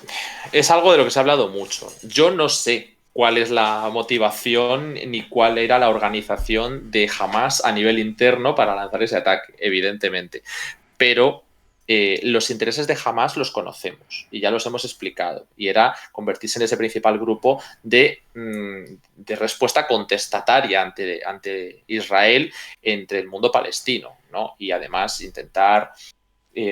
es algo de lo que se ha hablado mucho. Yo no sé cuál es la motivación ni cuál era la organización de Hamas a nivel interno para lanzar ese ataque, evidentemente. Pero los intereses de Hamas los conocemos y ya los hemos explicado. Y era convertirse en ese principal grupo de respuesta contestataria ante Israel entre el mundo palestino, ¿no? Y además intentar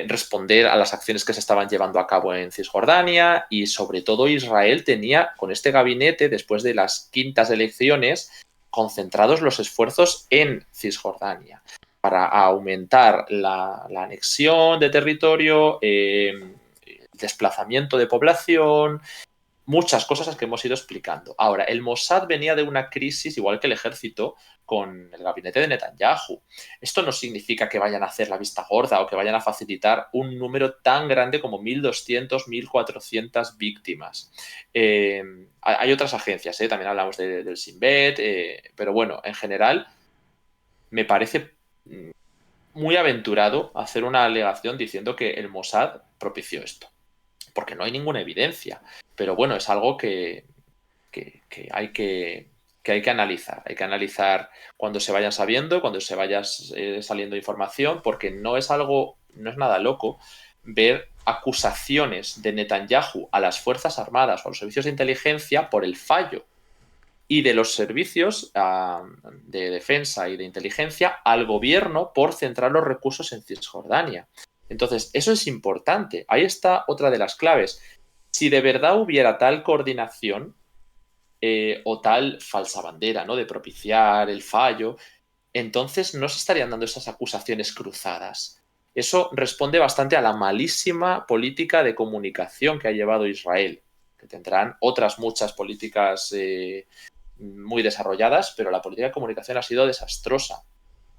responder a las acciones que se estaban llevando a cabo en Cisjordania y sobre todo Israel tenía con este gabinete, después de las quintas elecciones, concentrados los esfuerzos en Cisjordania para aumentar la anexión de territorio, desplazamiento de población, muchas cosas que hemos ido explicando. Ahora, el Mossad venía de una crisis, igual que el ejército, con el gabinete de Netanyahu. Esto no significa que vayan a hacer la vista gorda o que vayan a facilitar un número tan grande como 1.200, 1.400 víctimas. Hay otras agencias, también hablamos del Shin Bet, pero bueno, en general me parece muy aventurado hacer una alegación diciendo que el Mossad propició esto, porque no hay ninguna evidencia. Pero bueno, es algo que hay que analizar. Hay que analizar cuando se vayan sabiendo, cuando se vaya saliendo información, porque no es nada loco ver acusaciones de Netanyahu a las Fuerzas Armadas o a los servicios de inteligencia por el fallo y de los servicios de defensa y de inteligencia al gobierno por centrar los recursos en Cisjordania. Entonces, eso es importante. Ahí está otra de las claves. Si de verdad hubiera tal coordinación o tal falsa bandera, ¿no? De propiciar el fallo, entonces no se estarían dando esas acusaciones cruzadas. Eso responde bastante a la malísima política de comunicación que ha llevado Israel, que tendrán otras muchas políticas muy desarrolladas, pero la política de comunicación ha sido desastrosa,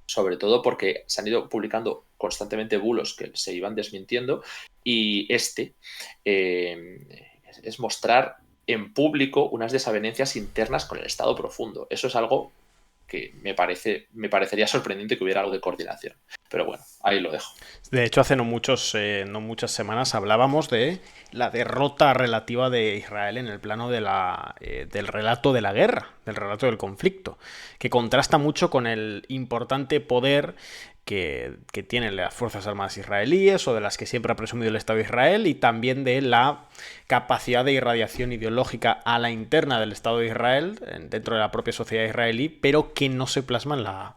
sobre todo porque se han ido publicando constantemente bulos que se iban desmintiendo y es mostrar en público unas desavenencias internas con el Estado profundo. Eso es algo que me parecería sorprendente que hubiera algo de coordinación. Pero bueno, ahí lo dejo. De hecho, hace no muchas semanas hablábamos de la derrota relativa de Israel en el plano del relato de la guerra, del relato del conflicto, que contrasta mucho con el importante poder que tienen las Fuerzas Armadas israelíes o de las que siempre ha presumido el Estado de Israel y también de la capacidad de irradiación ideológica a la interna del Estado de Israel, dentro de la propia sociedad israelí, pero que no se plasma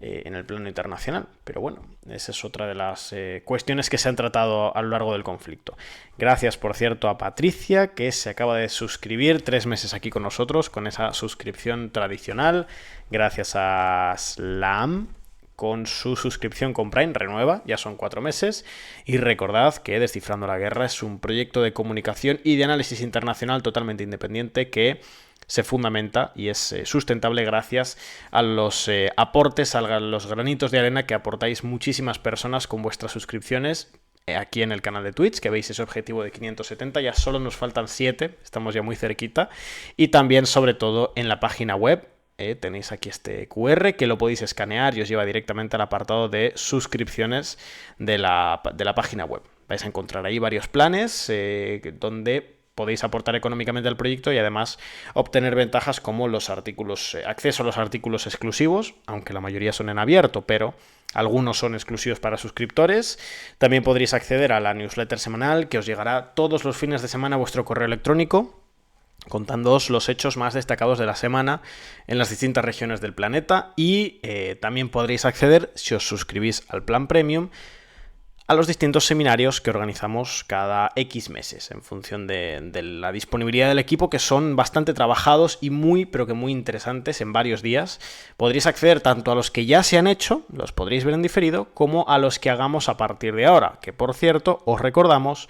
en el plano internacional. Pero bueno, esa es otra de las cuestiones que se han tratado a lo largo del conflicto. Gracias, por cierto, a Patricia, que se acaba de suscribir 3 meses aquí con nosotros, con esa suscripción tradicional. Gracias a Slam, con su suscripción con Prime, renueva, ya son 4 meses. Y recordad que Descifrando la Guerra es un proyecto de comunicación y de análisis internacional totalmente independiente que se fundamenta y es sustentable gracias a los aportes, a los granitos de arena que aportáis muchísimas personas con vuestras suscripciones aquí en el canal de Twitch, que veis ese objetivo de 570, ya solo nos faltan 7, estamos ya muy cerquita, y también sobre todo en la página web. Tenéis aquí este QR que lo podéis escanear y os lleva directamente al apartado de suscripciones de la página web. Vais a encontrar ahí varios planes donde podéis aportar económicamente al proyecto y además obtener ventajas como los artículos, acceso a los artículos exclusivos, aunque la mayoría son en abierto, pero algunos son exclusivos para suscriptores. También podréis acceder a la newsletter semanal que os llegará todos los fines de semana a vuestro correo electrónico, contándoos los hechos más destacados de la semana en las distintas regiones del planeta, y también podréis acceder, si os suscribís al plan premium, a los distintos seminarios que organizamos cada X meses en función de la disponibilidad del equipo, que son bastante trabajados y muy, pero que muy interesantes en varios días. Podréis acceder tanto a los que ya se han hecho, los podréis ver en diferido, como a los que hagamos a partir de ahora, que por cierto os recordamos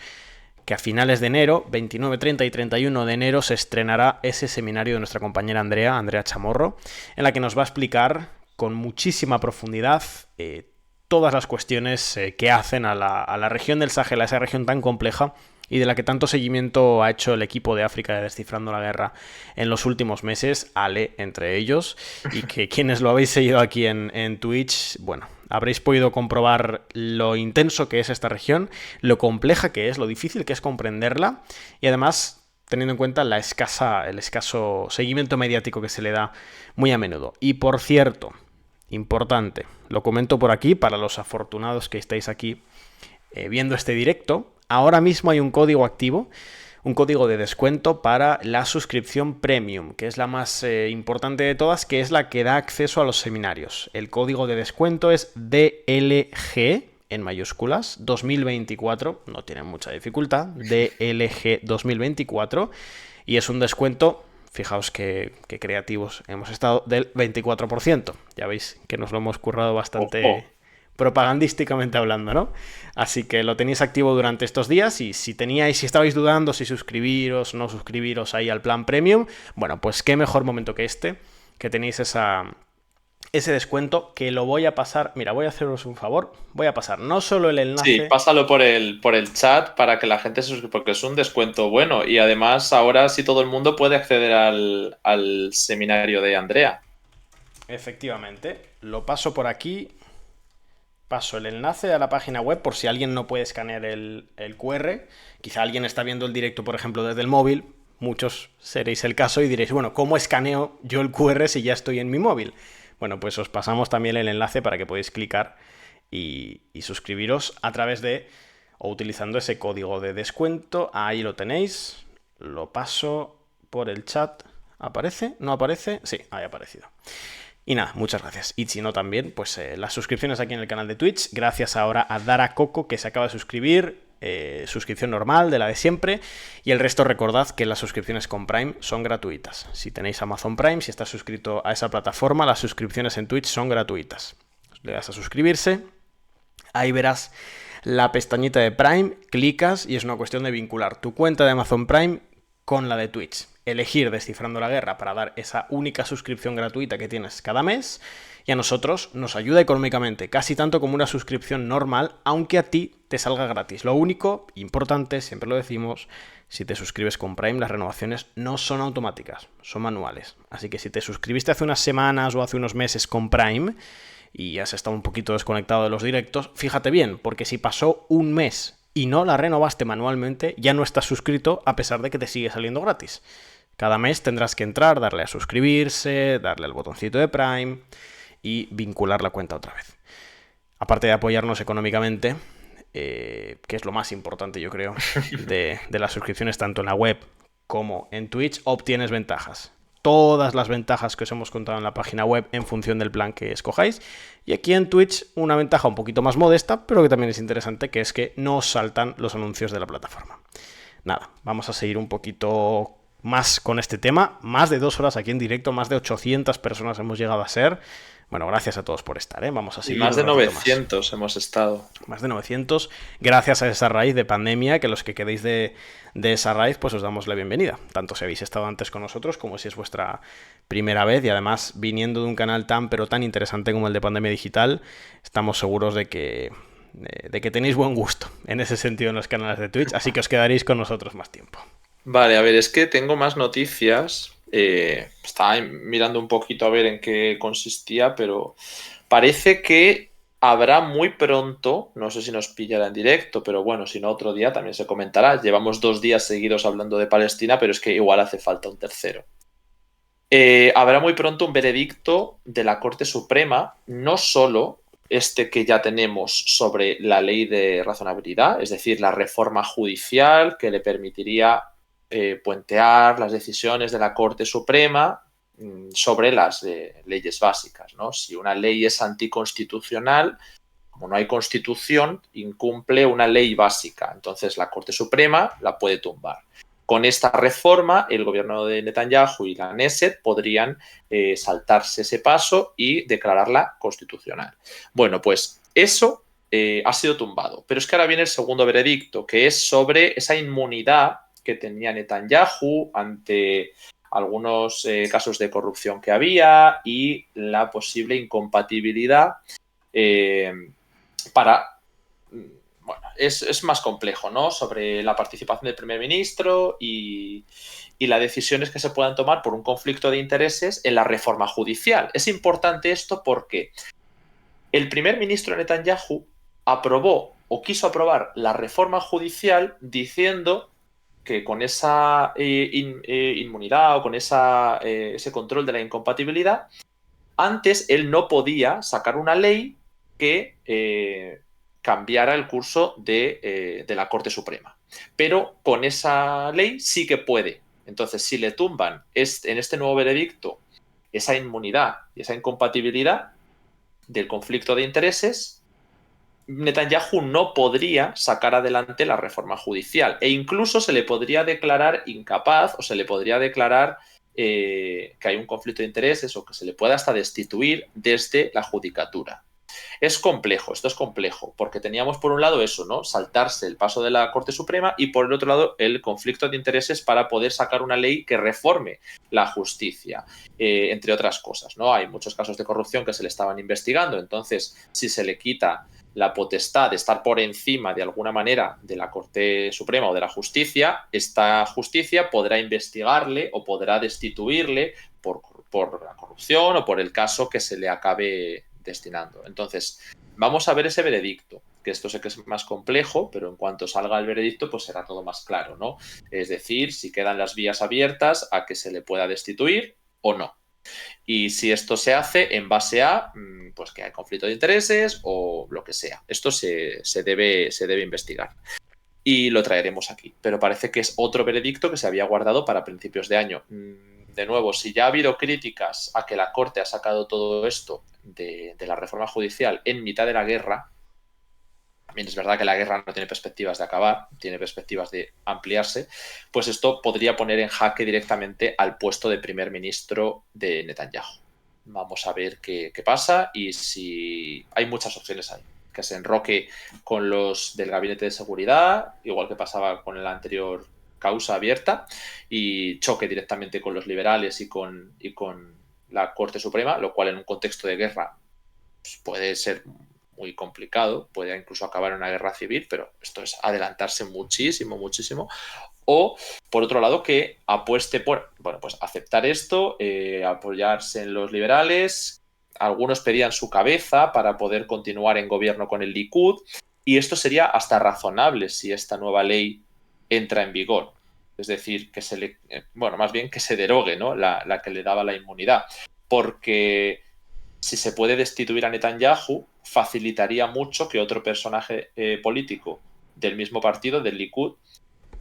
que a finales de enero, 29, 30 y 31 de enero, se estrenará ese seminario de nuestra compañera Andrea Chamorro, en la que nos va a explicar con muchísima profundidad todas las cuestiones que hacen a la región del Sahel, a esa región tan compleja y de la que tanto seguimiento ha hecho el equipo de África de Descifrando la Guerra en los últimos meses, Ale entre ellos, y que quienes lo habéis seguido aquí en Twitch, bueno, habréis podido comprobar lo intenso que es esta región, lo compleja que es, lo difícil que es comprenderla, y además teniendo en cuenta el escaso seguimiento mediático que se le da muy a menudo. Y por cierto, importante, lo comento por aquí para los afortunados que estáis aquí viendo este directo, ahora mismo hay un código activo, un código de descuento para la suscripción premium, que es la más importante de todas, que es la que da acceso a los seminarios. El código de descuento es DLG, en mayúsculas, 2024, no tiene mucha dificultad, DLG 2024, y es un descuento, fijaos que creativos hemos estado, del 24%. Ya veis que nos lo hemos currado bastante propagandísticamente hablando, ¿no? Así que lo tenéis activo durante estos días, y si estabais dudando si suscribiros o no suscribiros ahí al plan premium, bueno, pues qué mejor momento que este, que tenéis ese descuento, que lo voy a pasar. Mira, voy a haceros un favor, voy a pasar no solo el enlace. Sí, pásalo por el chat para que la gente se suscriba, porque es un descuento bueno, y además ahora sí todo el mundo puede acceder al seminario de Andrea. Efectivamente, lo paso por aquí. Paso el enlace a la página web por si alguien no puede escanear el QR. Quizá alguien está viendo el directo, por ejemplo, desde el móvil. Muchos seréis el caso y diréis, bueno, ¿cómo escaneo yo el QR si ya estoy en mi móvil? Bueno, pues os pasamos también el enlace para que podáis clicar y suscribiros a través o utilizando ese código de descuento. Ahí lo tenéis. Lo paso por el chat. ¿Aparece? ¿No aparece? Sí, ahí ha aparecido. Y nada, muchas gracias. Y si no también, pues las suscripciones aquí en el canal de Twitch. Gracias ahora a Dara Coco, que se acaba de suscribir. Suscripción normal, de la de siempre. Y el resto, recordad que las suscripciones con Prime son gratuitas. Si tenéis Amazon Prime, si estás suscrito a esa plataforma, las suscripciones en Twitch son gratuitas. Le das a suscribirse. Ahí verás la pestañita de Prime. Clicas y es una cuestión de vincular tu cuenta de Amazon Prime con la de Twitch. Elegir Descifrando la Guerra para dar esa única suscripción gratuita que tienes cada mes, y a nosotros nos ayuda económicamente, casi tanto como una suscripción normal, aunque a ti te salga gratis. Lo único importante, siempre lo decimos, si te suscribes con Prime, las renovaciones no son automáticas, son manuales. Así que si te suscribiste hace unas semanas o hace unos meses con Prime y has estado un poquito desconectado de los directos, fíjate bien, porque si pasó un mes y no la renovaste manualmente, ya no estás suscrito a pesar de que te sigue saliendo gratis. Cada mes tendrás que entrar, darle a suscribirse, darle al botoncito de Prime y vincular la cuenta otra vez. Aparte de apoyarnos económicamente, que es lo más importante, yo creo, de las suscripciones tanto en la web como en Twitch, obtienes ventajas. Todas las ventajas que os hemos contado en la página web en función del plan que escojáis. Y aquí en Twitch una ventaja un poquito más modesta, pero que también es interesante, que es que no os saltan los anuncios de la plataforma. Nada, vamos a seguir un poquito más con este tema. Más de 2 horas aquí en directo, más de 800 personas hemos llegado a ser. Bueno, gracias a todos por estar, ¿eh? Vamos a seguir. Y más de 900 hemos estado. Más de 900, gracias a esa raíz de pandemia, que los que quedéis de esa raíz, pues os damos la bienvenida. Tanto si habéis estado antes con nosotros como si es vuestra primera vez, y además viniendo de un canal tan interesante como el de Pandemia Digital, estamos seguros de que tenéis buen gusto en ese sentido en los canales de Twitch, así que os quedaréis con nosotros más tiempo. Vale, a ver, es que tengo más noticias. Estaba mirando un poquito a ver en qué consistía, pero parece que habrá muy pronto, no sé si nos pillará en directo, pero bueno, si no otro día también se comentará. Llevamos 2 días seguidos hablando de Palestina, pero es que igual hace falta un tercero. Habrá muy pronto un veredicto de la Corte Suprema, no solo este que ya tenemos sobre la ley de razonabilidad, es decir, la reforma judicial que le permitiría puentear las decisiones de la Corte Suprema sobre las leyes básicas, ¿no? Si una ley es anticonstitucional, como no hay constitución, incumple una ley básica. Entonces la Corte Suprema la puede tumbar. Con esta reforma, el gobierno de Netanyahu y la Knesset podrían saltarse ese paso y declararla constitucional. Bueno, pues eso ha sido tumbado. Pero es que ahora viene el segundo veredicto, que es sobre esa inmunidad que tenía Netanyahu ante algunos casos de corrupción que había y la posible incompatibilidad para... Bueno, es más complejo, ¿no? Sobre la participación del primer ministro y las decisiones que se puedan tomar por un conflicto de intereses en la reforma judicial. Es importante esto porque el primer ministro Netanyahu aprobó o quiso aprobar la reforma judicial diciendo que con esa inmunidad o con ese control de la incompatibilidad, antes él no podía sacar una ley que cambiara el curso de la Corte Suprema. Pero con esa ley sí que puede. Entonces, si le tumban en este nuevo veredicto esa inmunidad y esa incompatibilidad del conflicto de intereses, Netanyahu no podría sacar adelante la reforma judicial e incluso se le podría declarar incapaz o se le podría declarar que hay un conflicto de intereses o que se le pueda hasta destituir desde la judicatura. Es complejo, esto es complejo, porque teníamos por un lado eso, ¿no? Saltarse el paso de la Corte Suprema y por el otro lado el conflicto de intereses para poder sacar una ley que reforme la justicia, entre otras cosas, ¿no? Hay muchos casos de corrupción que se le estaban investigando, entonces si se le quita la potestad de estar por encima de alguna manera de la Corte Suprema o de la justicia, esta justicia podrá investigarle o podrá destituirle por la corrupción o por el caso que se le acabe destinando. Entonces, vamos a ver ese veredicto, que esto sé que es más complejo, pero en cuanto salga el veredicto, pues será todo más claro, ¿no? Es decir, si quedan las vías abiertas a que se le pueda destituir o no. Y si esto se hace en base a pues que hay conflicto de intereses o lo que sea. Esto se debe investigar. Y lo traeremos aquí. Pero parece que es otro veredicto que se había guardado para principios de año. De nuevo, si ya ha habido críticas a que la Corte ha sacado todo esto de la reforma judicial en mitad de la guerra, también es verdad que la guerra no tiene perspectivas de acabar, tiene perspectivas de ampliarse, pues esto podría poner en jaque directamente al puesto de primer ministro de Netanyahu. Vamos a ver qué pasa y si hay muchas opciones ahí. Que se enroque con los del gabinete de seguridad, igual que pasaba con la anterior causa abierta, y choque directamente con los liberales y con la Corte Suprema, lo cual en un contexto de guerra pues, puede ser muy complicado, puede incluso acabar en una guerra civil, pero esto es adelantarse muchísimo, muchísimo. O, por otro lado, que apueste por, bueno, pues aceptar esto, apoyarse en los liberales. Algunos pedían su cabeza para poder continuar en gobierno con el Likud, y esto sería hasta razonable si esta nueva ley entra en vigor. Es decir, que más bien que se derogue, ¿no? la que le daba la inmunidad. Porque si se puede destituir a Netanyahu, facilitaría mucho que otro personaje político del mismo partido, del Likud,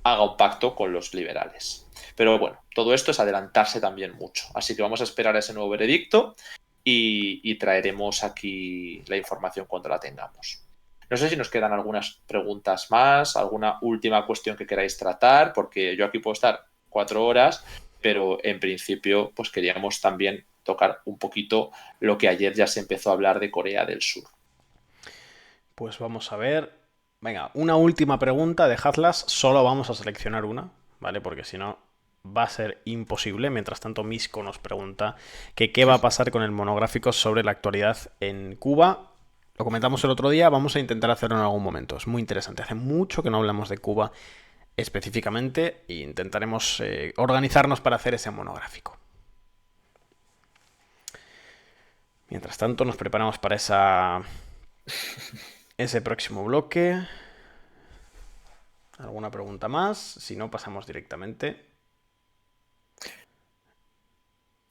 haga un pacto con los liberales. Pero bueno, todo esto es adelantarse también mucho. Así que vamos a esperar a ese nuevo veredicto y traeremos aquí la información cuando la tengamos. No sé si nos quedan algunas preguntas más, alguna última cuestión que queráis tratar, porque yo aquí puedo estar 4 horas, pero en principio pues queríamos también tocar un poquito lo que ayer ya se empezó a hablar de Corea del Sur. Pues vamos a ver. Venga, una última pregunta, dejadlas. Solo vamos a seleccionar una, ¿vale? Porque si no va a ser imposible. Mientras tanto, Misco nos pregunta que qué va a pasar con el monográfico sobre la actualidad en Cuba. Lo comentamos el otro día, vamos a intentar hacerlo en algún momento. Es muy interesante. Hace mucho que no hablamos de Cuba específicamente e intentaremos organizarnos para hacer ese monográfico. Mientras tanto, nos preparamos para esa Ese próximo bloque. ¿Alguna pregunta más? Si no, pasamos directamente.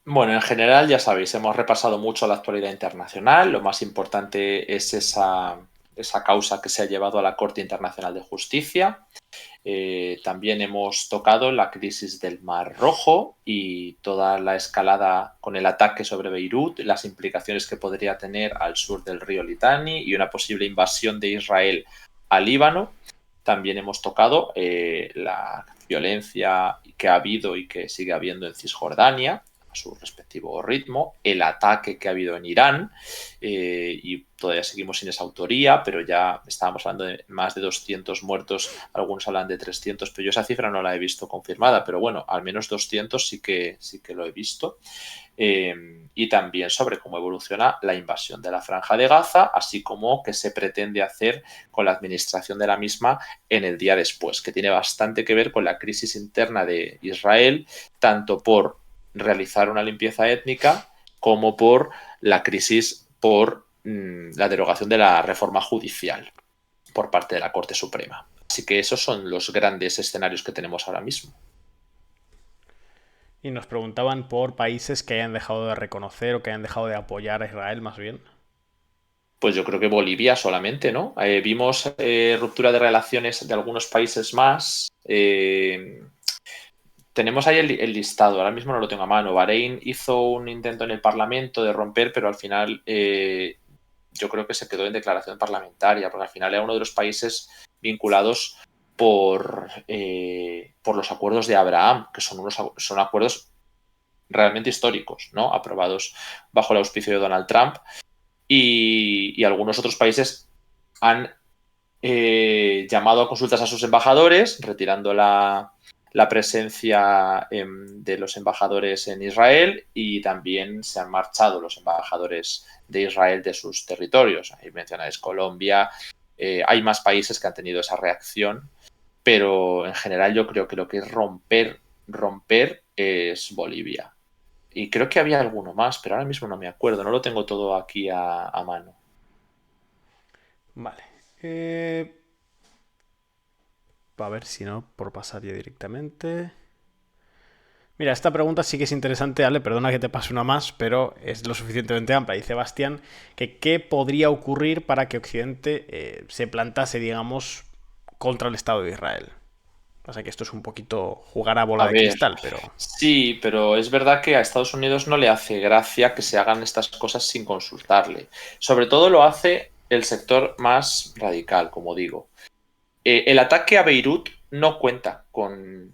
Bueno, en general, ya sabéis, hemos repasado mucho la actualidad internacional. Lo más importante es esa causa que se ha llevado a la Corte Internacional de Justicia. También hemos tocado la crisis del Mar Rojo y toda la escalada con el ataque sobre Beirut, las implicaciones que podría tener al sur del río Litani y una posible invasión de Israel al Líbano. También hemos tocado la violencia que ha habido y que sigue habiendo en Cisjordania a su respectivo ritmo, el ataque que ha habido en Irán, y todavía seguimos sin esa autoría, pero ya estábamos hablando de más de 200 muertos, algunos hablan de 300, pero yo esa cifra no la he visto confirmada, pero bueno, al menos 200 sí que lo he visto. Y también sobre cómo evoluciona la invasión de la Franja de Gaza, así como qué se pretende hacer con la administración de la misma en el día después, que tiene bastante que ver con la crisis interna de Israel, tanto por realizar una limpieza étnica como por la crisis por la derogación de la reforma judicial por parte de la Corte Suprema. Así que esos son los grandes escenarios que tenemos ahora mismo. Y nos preguntaban por países que hayan dejado de reconocer o que hayan dejado de apoyar a Israel, más bien. Pues yo creo que Bolivia solamente, ¿no? Vimos ruptura de relaciones de algunos países más. Tenemos ahí el listado, ahora mismo no lo tengo a mano. Bahrein hizo un intento en el Parlamento de romper, pero al final yo creo que se quedó en declaración parlamentaria, porque al final era uno de los países vinculados por los acuerdos de Abraham, que son acuerdos realmente históricos, ¿no? Aprobados bajo el auspicio de Donald Trump. Y algunos otros países han llamado a consultas a sus embajadores, retirando la presencia de los embajadores en Israel, y también se han marchado los embajadores de Israel de sus territorios. Ahí mencionáis Colombia, hay más países que han tenido esa reacción, pero en general yo creo que lo que es romper es Bolivia. Y creo que había alguno más, pero ahora mismo no me acuerdo, no lo tengo todo aquí a mano. Vale. A ver si no, por pasar ya directamente. Mira, esta pregunta sí que es interesante, Ale, perdona que te pase una más, pero es lo suficientemente amplia. Dice Bastián que qué podría ocurrir para que Occidente se plantase, digamos, contra el Estado de Israel. Pasa que esto es un poquito jugar a bola A de ver, cristal, pero... sí, pero es verdad que a Estados Unidos no le hace gracia que se hagan estas cosas sin consultarle. Sobre todo lo hace el sector más radical, como digo. El ataque a Beirut no cuenta con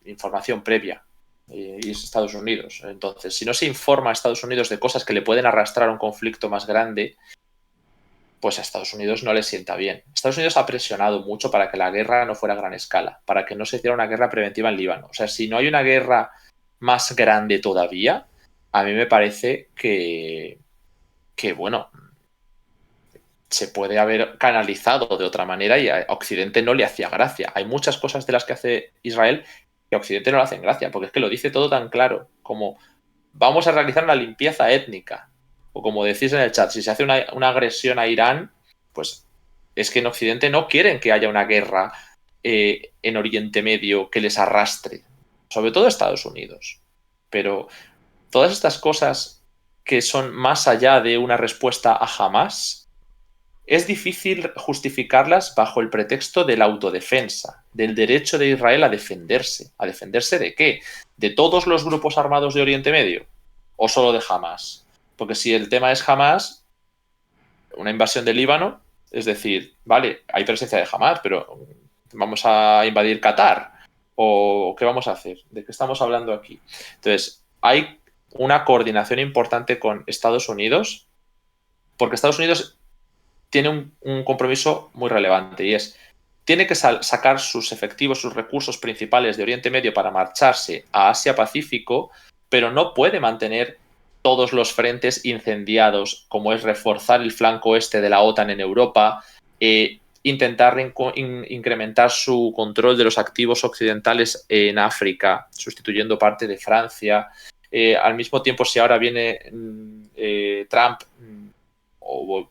información previa, y es Estados Unidos. Entonces, si no se informa a Estados Unidos de cosas que le pueden arrastrar a un conflicto más grande, pues a Estados Unidos no le sienta bien. Estados Unidos ha presionado mucho para que la guerra no fuera a gran escala, para que no se hiciera una guerra preventiva en Líbano. O sea, si no hay una guerra más grande todavía, a mí me parece que bueno, se puede haber canalizado de otra manera y a Occidente no le hacía gracia. Hay muchas cosas de las que hace Israel que a Occidente no le hacen gracia, porque es que lo dice todo tan claro, como vamos a realizar una limpieza étnica. O como decís en el chat, si se hace una agresión a Irán, pues es que en Occidente no quieren que haya una guerra en Oriente Medio que les arrastre, sobre todo Estados Unidos. Pero todas estas cosas que son más allá de una respuesta a Hamas, es difícil justificarlas bajo el pretexto de la autodefensa, del derecho de Israel a defenderse. ¿A defenderse de qué? ¿De todos los grupos armados de Oriente Medio? ¿O solo de Hamas? Porque si el tema es Hamas, una invasión del Líbano, es decir, vale, hay presencia de Hamas, pero ¿vamos a invadir Qatar? ¿O qué vamos a hacer? ¿De qué estamos hablando aquí? Entonces, hay una coordinación importante con Estados Unidos, porque Estados Unidos tiene un compromiso muy relevante, y es, tiene que sacar sus efectivos, sus recursos principales de Oriente Medio para marcharse a Asia-Pacífico, pero no puede mantener todos los frentes incendiados, como es reforzar el flanco este de la OTAN en Europa, intentar incrementar su control de los activos occidentales en África, sustituyendo parte de Francia. Al mismo tiempo, si ahora viene Trump o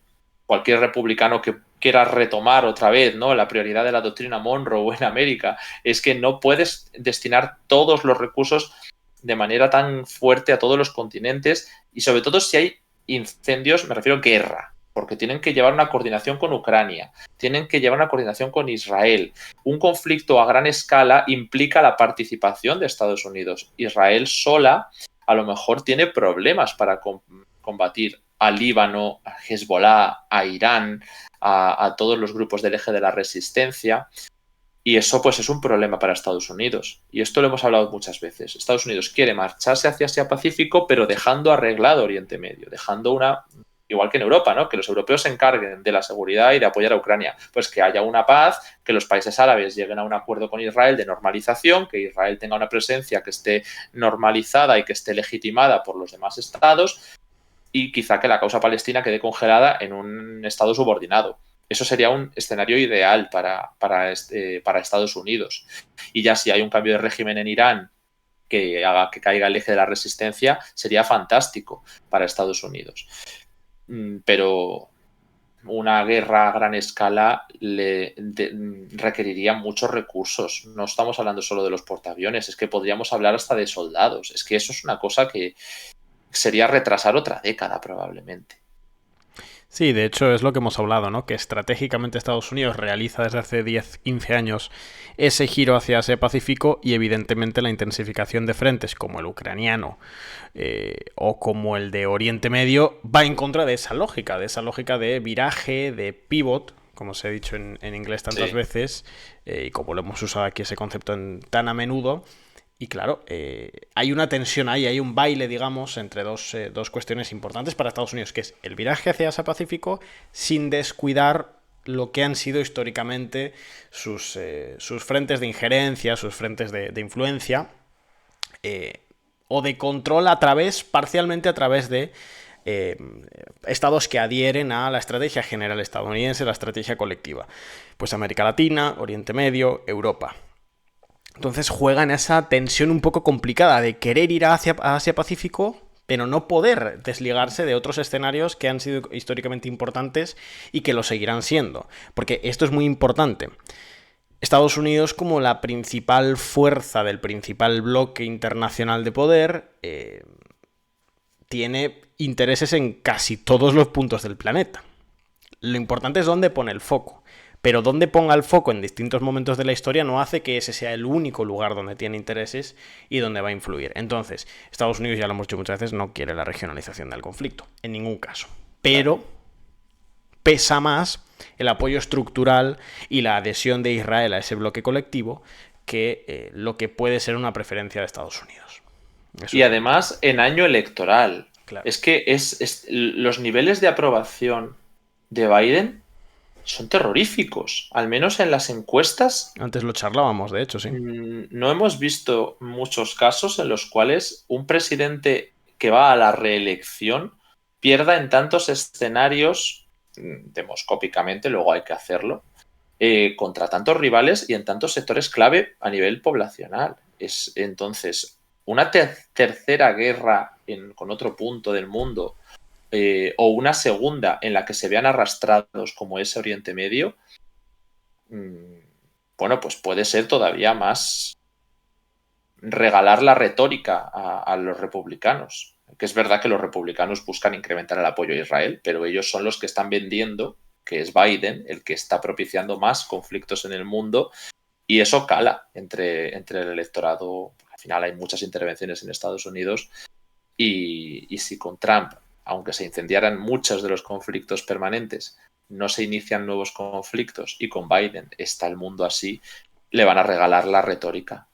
cualquier republicano que quiera retomar otra vez, ¿no?, la prioridad de la doctrina Monroe en América, es que no puedes destinar todos los recursos de manera tan fuerte a todos los continentes, y sobre todo si hay incendios, me refiero a guerra, porque tienen que llevar una coordinación con Ucrania, tienen que llevar una coordinación con Israel. Un conflicto a gran escala implica la participación de Estados Unidos. Israel sola a lo mejor tiene problemas para combatir a Líbano, a Hezbollah, a Irán, a todos los grupos del eje de la resistencia. Y eso pues es un problema para Estados Unidos. Y esto lo hemos hablado muchas veces. Estados Unidos quiere marcharse hacia Asia-Pacífico, pero dejando arreglado Oriente Medio, dejando una... Igual que en Europa, ¿no?, que los europeos se encarguen de la seguridad y de apoyar a Ucrania. Pues que haya una paz, que los países árabes lleguen a un acuerdo con Israel de normalización, que Israel tenga una presencia que esté normalizada y que esté legitimada por los demás estados, y quizá que la causa palestina quede congelada en un estado subordinado. Eso sería un escenario ideal para Estados Unidos. Y ya si hay un cambio de régimen en Irán que haga que caiga el eje de la resistencia, sería fantástico para Estados Unidos. Pero una guerra a gran escala requeriría muchos recursos. No estamos hablando solo de los portaaviones, es que podríamos hablar hasta de soldados. Es que eso es una cosa que sería retrasar otra década probablemente. Sí, de hecho es lo que hemos hablado, ¿no? Que estratégicamente Estados Unidos realiza desde hace 10-15 años ese giro hacia Asia-Pacífico, y evidentemente la intensificación de frentes como el ucraniano o como el de Oriente Medio va en contra de esa lógica de viraje, de pivot, como se ha dicho en inglés tantas veces, y como lo hemos usado aquí ese concepto tan a menudo. Y claro, hay una tensión ahí, hay un baile, digamos, entre dos cuestiones importantes para Estados Unidos, que es el viraje hacia Asia-Pacífico sin descuidar lo que han sido históricamente sus frentes de injerencia, sus frentes de influencia o de control parcialmente a través de estados que adhieren a la estrategia general estadounidense, la estrategia colectiva. Pues América Latina, Oriente Medio, Europa. Entonces juegan esa tensión un poco complicada de querer ir a Asia-Pacífico, pero no poder desligarse de otros escenarios que han sido históricamente importantes y que lo seguirán siendo. Porque esto es muy importante. Estados Unidos, como la principal fuerza del principal bloque internacional de poder, tiene intereses en casi todos los puntos del planeta. Lo importante es dónde pone el foco. Pero donde ponga el foco en distintos momentos de la historia no hace que ese sea el único lugar donde tiene intereses y donde va a influir. Entonces, Estados Unidos, ya lo hemos dicho muchas veces, no quiere la regionalización del conflicto, en ningún caso. Pero pesa más el apoyo estructural y la adhesión de Israel a ese bloque colectivo que lo que puede ser una preferencia de Estados Unidos. Eso y además en año electoral. Claro. Es que los niveles de aprobación de Biden son terroríficos, al menos en las encuestas. Antes lo charlábamos, de hecho, sí. No hemos visto muchos casos en los cuales un presidente que va a la reelección pierda en tantos escenarios, demoscópicamente, luego hay que hacerlo, contra tantos rivales y en tantos sectores clave a nivel poblacional. Es entonces una tercera guerra con otro punto del mundo, o una segunda en la que se vean arrastrados como ese Oriente Medio, bueno, pues puede ser todavía más regalar la retórica a los republicanos. Que es verdad que los republicanos buscan incrementar el apoyo a Israel, pero ellos son los que están vendiendo que es Biden el que está propiciando más conflictos en el mundo, y eso cala entre el electorado. Al final hay muchas intervenciones en Estados Unidos, y si con Trump, aunque se incendiaran muchos de los conflictos permanentes, no se inician nuevos conflictos, y con Biden está el mundo así, le van a regalar la retórica.